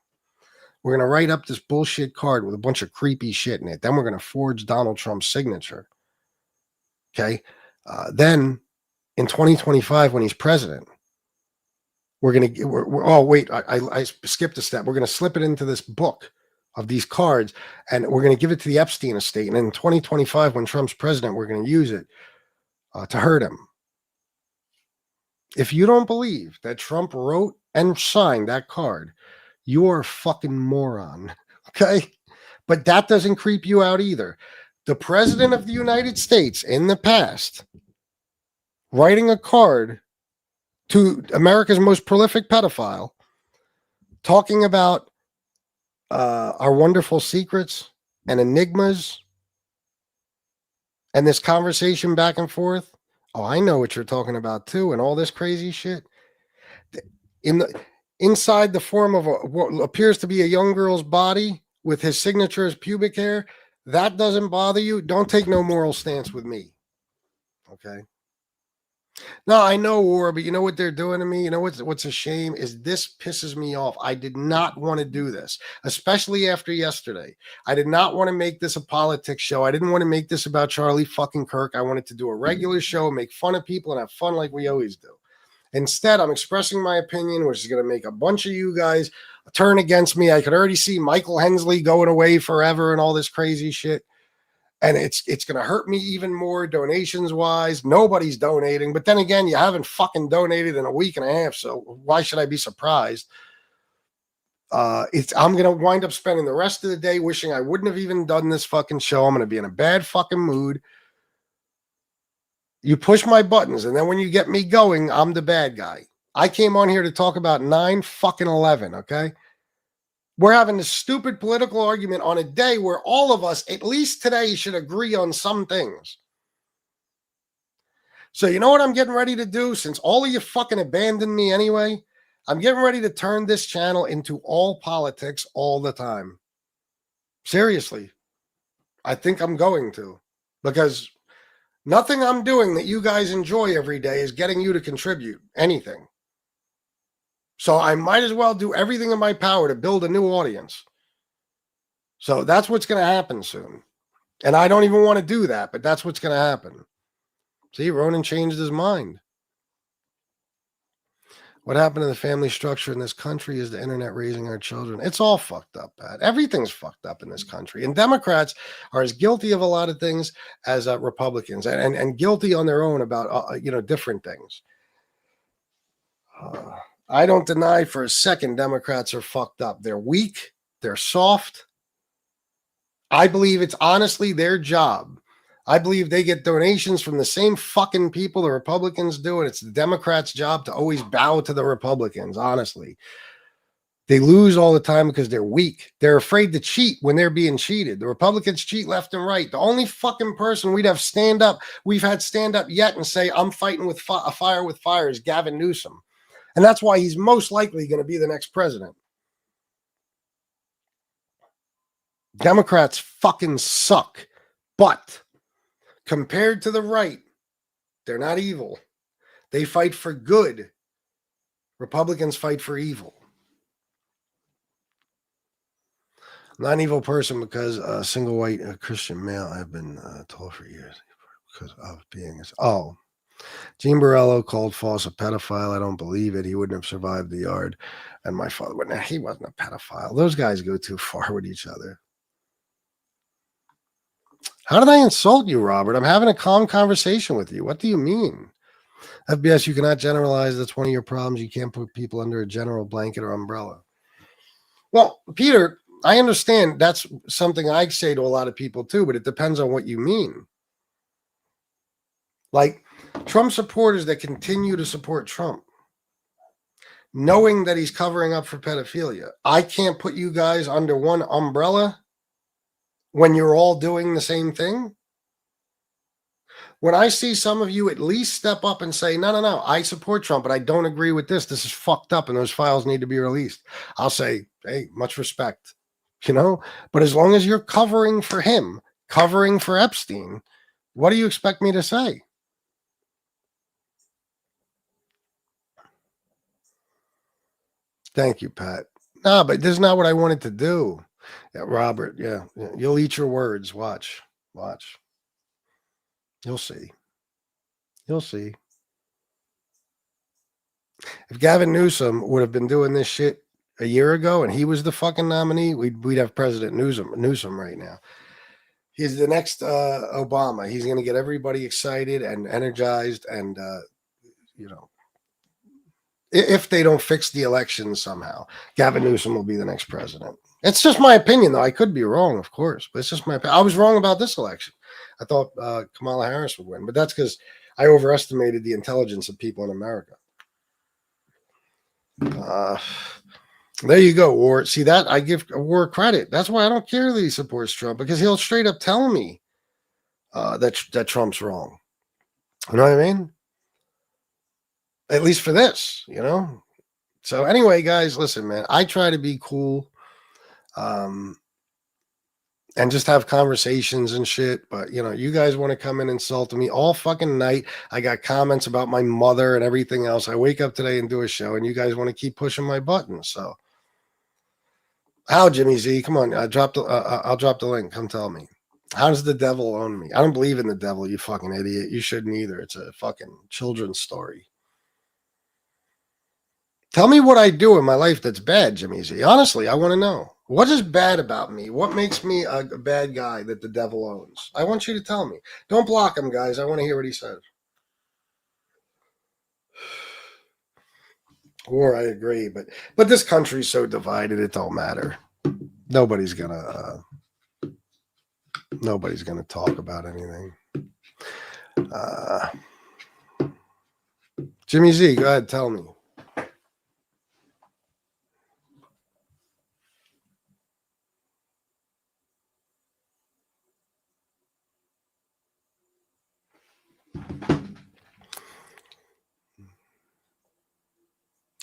We're going to write up this bullshit card with a bunch of creepy shit in it. Then we're going to forge Donald Trump's signature. Okay. Then in 2025, when he's president, we're going to, I skipped a step. We're going to slip it into this book of these cards, and we're going to give it to the Epstein estate. And in 2025, when Trump's president, we're going to use it to hurt him. If you don't believe that Trump wrote and signed that card, you are a fucking moron. Okay. But that doesn't creep you out either. The president of the United States in the past writing a card to America's most prolific pedophile, talking about our wonderful secrets and enigmas and this conversation back and forth. Oh, I know what you're talking about too, and all this crazy shit. Inside the form of what appears to be a young girl's body with his signature as pubic hair, that doesn't bother you? Don't take no moral stance with me. Okay? No, I know war, but you know what they're doing to me? You know what's a shame is this pisses me off. I did not want to do this, especially after yesterday. I did not want to make this a politics show. I didn't want to make this about Charlie fucking Kirk. I wanted to do a regular show, make fun of people, and have fun like we always do. Instead, I'm expressing my opinion, which is going to make a bunch of you guys turn against me. I could already see Michael Hensley going away forever and all this crazy shit. And it's going to hurt me even more donations-wise. Nobody's donating. But then again, you haven't fucking donated in a week and a half, so why should I be surprised? I'm going to wind up spending the rest of the day wishing I wouldn't have even done this fucking show. I'm going to be in a bad fucking mood. You push my buttons, and then when you get me going, I'm the bad guy. I came on here to talk about 9/11, okay? We're having this stupid political argument on a day where all of us, at least today, should agree on some things. So you know what I'm getting ready to do? Since all of you fucking abandoned me anyway, I'm getting ready to turn this channel into all politics all the time. Seriously. I think I'm going to. Because nothing I'm doing that you guys enjoy every day is getting you to contribute anything. So I might as well do everything in my power to build a new audience. So that's what's going to happen soon. And I don't even want to do that, but that's what's going to happen. See, Ronan changed his mind. What happened to the family structure in this country is the internet raising our children. It's all fucked up, Pat. Everything's fucked up in this country. And Democrats are as guilty of a lot of things as Republicans, and guilty on their own about, different things. I don't deny for a second Democrats are fucked up. They're weak. They're soft. I believe it's honestly their job. I believe they get donations from the same fucking people the Republicans do, and it's the Democrats' job to always bow to the Republicans, honestly. They lose all the time because they're weak. They're afraid to cheat when they're being cheated. The Republicans cheat left and right. The only fucking person we've had stand up yet and say, I'm fighting with a fire with fire is Gavin Newsom. And that's why he's most likely going to be the next president. Democrats fucking suck. But compared to the right, they're not evil. They fight for good. Republicans fight for evil. I'm not an evil person because a single white Christian male I've been told for years because of being this. Oh, Gene Borello called False a pedophile. I don't believe it. He wouldn't have survived the yard. And my father wouldn't. He wasn't a pedophile. Those guys go too far with each other. How did I insult you, Robert? I'm having a calm conversation with you. What do you mean? FBS, you cannot generalize. That's one of your problems. You can't put people under a general blanket or umbrella. Well, Peter, I understand that's something I say to a lot of people too, but it depends on what you mean. Like Trump supporters that continue to support Trump, knowing that he's covering up for pedophilia. I can't put you guys under one umbrella when you're all doing the same thing. When I see some of you at least step up and say, no, I support Trump, but I don't agree with this. This is fucked up and those files need to be released. I'll say, hey, much respect, but as long as you're covering for him, covering for Epstein, what do you expect me to say? Thank you, Pat. No, but this is not what I wanted to do. Yeah, Robert, yeah. You'll eat your words. Watch. You'll see. If Gavin Newsom would have been doing this shit a year ago and he was the fucking nominee, we'd have President Newsom right now. He's the next Obama. He's going to get everybody excited and energized and, if they don't fix the election somehow, Gavin Newsom will be the next president. It's just my opinion, though. I could be wrong, of course, but it's just my opinion. I was wrong about this election. I thought Kamala Harris would win, but that's because I overestimated the intelligence of people in America. There you go, War. See that? I give War credit. That's why I don't care that he supports Trump, because he'll straight up tell me that Trump's wrong. You know what I mean? At least for this, So anyway, guys, listen, man, I try to be cool and just have conversations and shit. But, you guys want to come and insult me all fucking night. I got comments about my mother and everything else. I wake up today and do a show, and you guys want to keep pushing my buttons. So how, Jimmy Z? Come on, I'll drop the link. Come tell me. How does the devil own me? I don't believe in the devil, you fucking idiot. You shouldn't either. It's a fucking children's story. Tell me what I do in my life that's bad, Jimmy Z. Honestly, I want to know. What is bad about me? What makes me a bad guy that the devil owns? I want you to tell me. Don't block him, guys. I want to hear what he says. Or I agree, but this country's so divided, it don't matter. Nobody's gonna talk about anything. Jimmy Z, go ahead, tell me.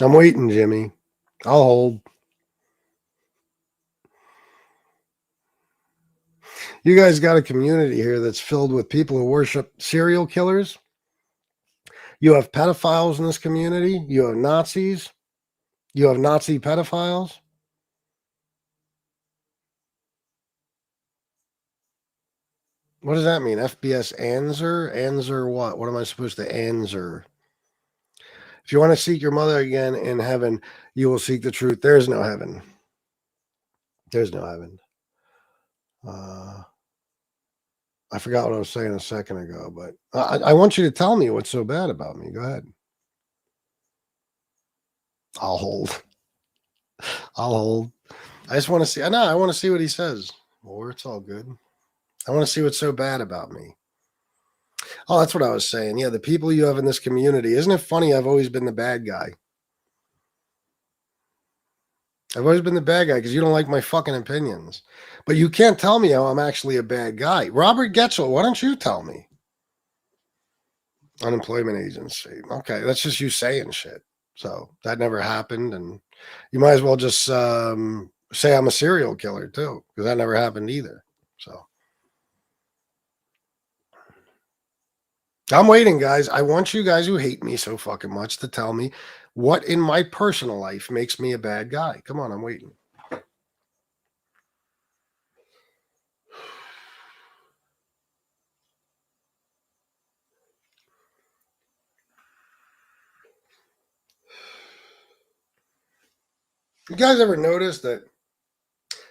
I'm waiting, Jimmy. I'll hold. You guys got a community here that's filled with people who worship serial killers. You have pedophiles in this community. You have Nazis. You have Nazi pedophiles. What does that mean? FBS answer? Answer what? What am I supposed to answer? If you want to seek your mother again in heaven, you will seek the truth. There is no heaven. There's no heaven. I forgot what I was saying a second ago, but I want you to tell me what's so bad about me. Go ahead. I'll hold. I'll hold. I just want to see. I know. I want to see what he says. Or it's all good. I want to see what's so bad about me. Oh, that's what I was saying. Yeah, the people you have in this community. Isn't it funny? I've always been the bad guy. I've always been the bad guy because you don't like my fucking opinions. But you can't tell me how I'm actually a bad guy. Robert Getchell, why don't you tell me? Unemployment agency. Okay, that's just you saying shit. So that never happened. And you might as well just say I'm a serial killer too, because that never happened either. So I'm waiting, guys. I want you guys who hate me so fucking much to tell me what in my personal life makes me a bad guy. Come on, I'm waiting. You guys ever notice that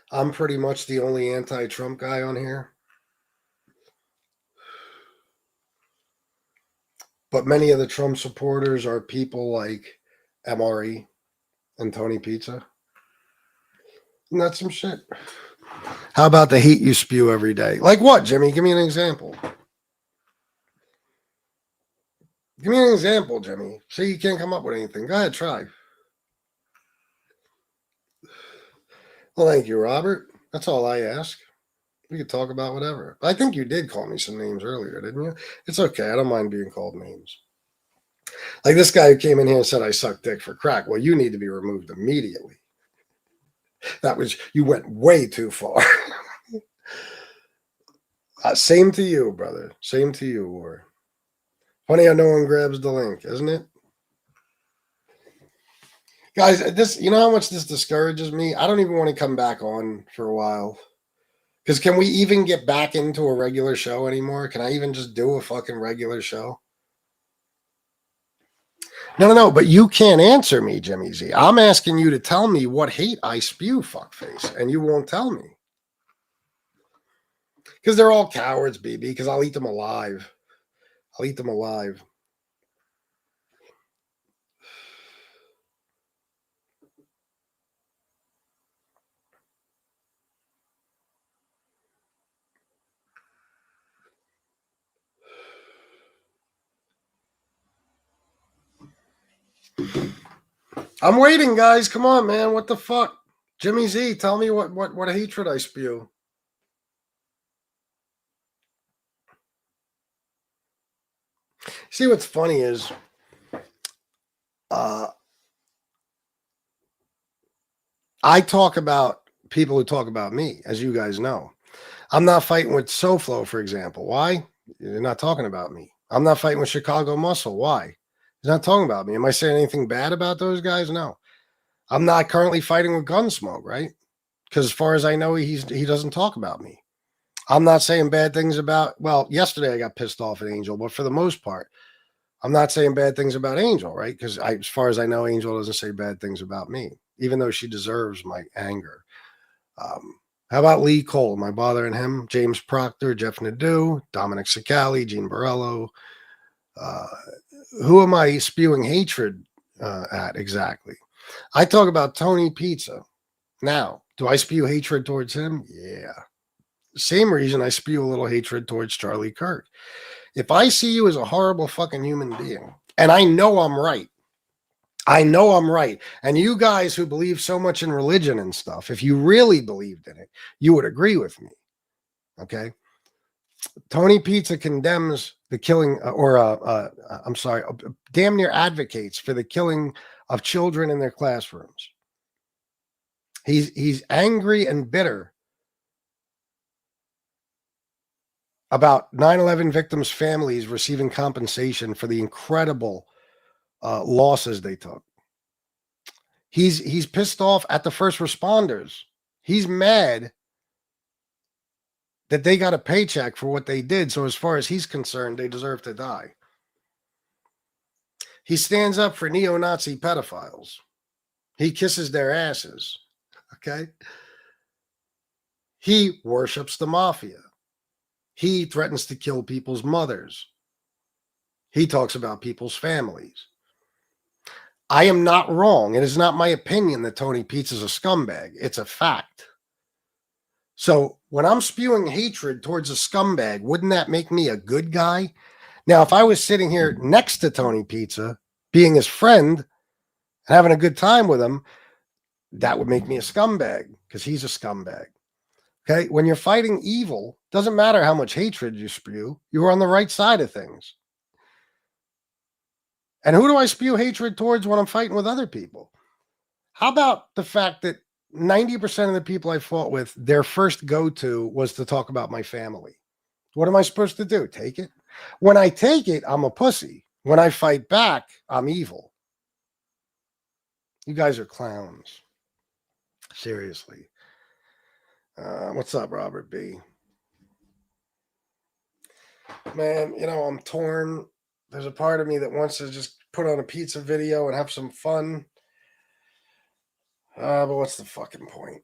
I'm pretty much the only anti-Trump guy on here? But many of the Trump supporters are people like MRE and Tony Pizza. Isn't that some shit? How about the hate you spew every day? Like what, Jimmy? Give me an example. Give me an example, Jimmy. See, you can't come up with anything. Go ahead, try. Well, thank you, Robert. That's all I ask. We could talk about whatever. I think you did call me some names earlier, didn't you? It's okay. I don't mind being called names. Like this guy who came in here and said I suck dick for crack. Well, you need to be removed immediately. You went way too far. Same to you, brother. Same to you, War. Funny how no one grabs the link, isn't it? Guys, you know how much this discourages me? I don't even want to come back on for a while. Because can we even get back into a regular show anymore? Can I even just do a fucking regular show? No. But you can't answer me, Jimmy Z. I'm asking you to tell me what hate I spew, fuckface, and you won't tell me. Because they're all cowards, BB, because I'll eat them alive. I'll eat them alive. I'm waiting, guys. Come on, man. What the fuck? Jimmy Z, tell me what hatred I spew. See, what's funny is I talk about people who talk about me, as you guys know. I'm not fighting with SoFlo, for example. Why? They're not talking about me. I'm not fighting with Chicago Muscle. Why? He's not talking about me. Am I saying anything bad about those guys? No. I'm not currently fighting with Gunsmoke, right? Because as far as I know, he doesn't talk about me. I'm not saying bad things about, well, yesterday I got pissed off at Angel, but for the most part, I'm not saying bad things about Angel, right? Because as far as I know, Angel doesn't say bad things about me, even though she deserves my anger. How about Lee Cole? Am I bothering him? James Proctor, Jeff Nadeau, Dominic Cicali, Gene Borello. Who am I spewing hatred at exactly? I talk about Tony Pizza. Now, do I spew hatred towards him? Yeah. Same reason I spew a little hatred towards Charlie Kirk. If I see you as a horrible fucking human being, and I know I'm right, and you guys who believe so much in religion and stuff, if you really believed in it, you would agree with me. Okay? Tony Pizza condemns the killing, damn near advocates for the killing of children in their classrooms. He's angry and bitter about 9/11 victims' families receiving compensation for the incredible losses they took. He's pissed off at the first responders. He's mad that they got a paycheck for what they did. So as far as he's concerned, they deserve to die. He stands up for neo-Nazi pedophiles. He kisses their asses. Okay? He worships the mafia. He threatens to kill people's mothers. He talks about people's families. I am not wrong. It is not my opinion that Tony Pizza is a scumbag. It's a fact. So when I'm spewing hatred towards a scumbag, wouldn't that make me a good guy? Now, if I was sitting here next to Tony Pizza, being his friend and having a good time with him, that would make me a scumbag because he's a scumbag. Okay? When you're fighting evil, doesn't matter how much hatred you spew, you're on the right side of things. And who do I spew hatred towards when I'm fighting with other people? How about the fact that 90% of the people I fought with, their first go-to was to talk about my family? What am I supposed to do? Take it? When I take it, I'm a pussy. When I fight back, I'm evil. You guys are clowns. Seriously. What's up, Robert B? Man, I'm torn. There's a part of me that wants to just put on a pizza video and have some fun. But what's the fucking point?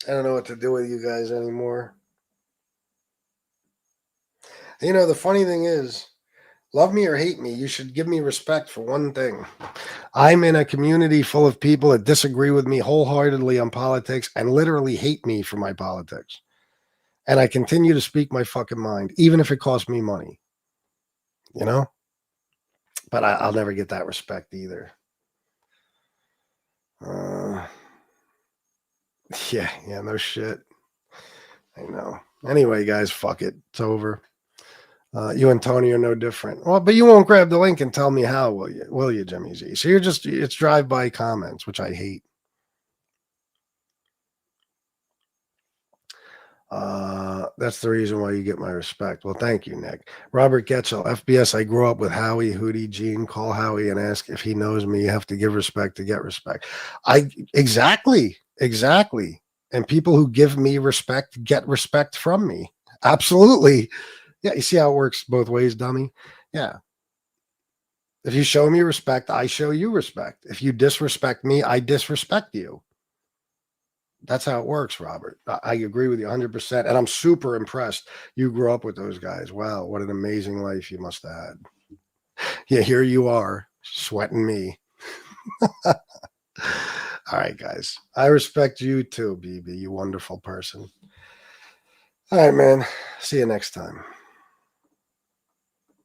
I don't know what to do with you guys anymore. The funny thing is, love me or hate me, you should give me respect for one thing. I'm in a community full of people that disagree with me wholeheartedly on politics and literally hate me for my politics. And I continue to speak my fucking mind, even if it costs me money. But I'll never get that respect either. Yeah, no shit. I know. Anyway, guys, fuck it. It's over. You and Tony are no different. Well, but you won't grab the link and tell me how, will you? Will you, Jimmy Z? So it's drive-by comments, which I hate. That's the reason why you get my respect. Well, thank you, Nick. Robert Getchell, FBS, I grew up with Howie, Hootie, Gene. Call Howie and ask if he knows me. You have to give respect to get respect. Exactly. And people who give me respect get respect from me. Absolutely. Yeah, you see how it works both ways, dummy? Yeah. If you show me respect, I show you respect. If you disrespect me, I disrespect you. That's how it works, Robert. I agree with you 100%. And I'm super impressed. You grew up with those guys. Wow, what an amazing life you must have had. Yeah, here you are, sweating me. All right, guys. I respect you too, BB, you wonderful person. All right, man. See you next time.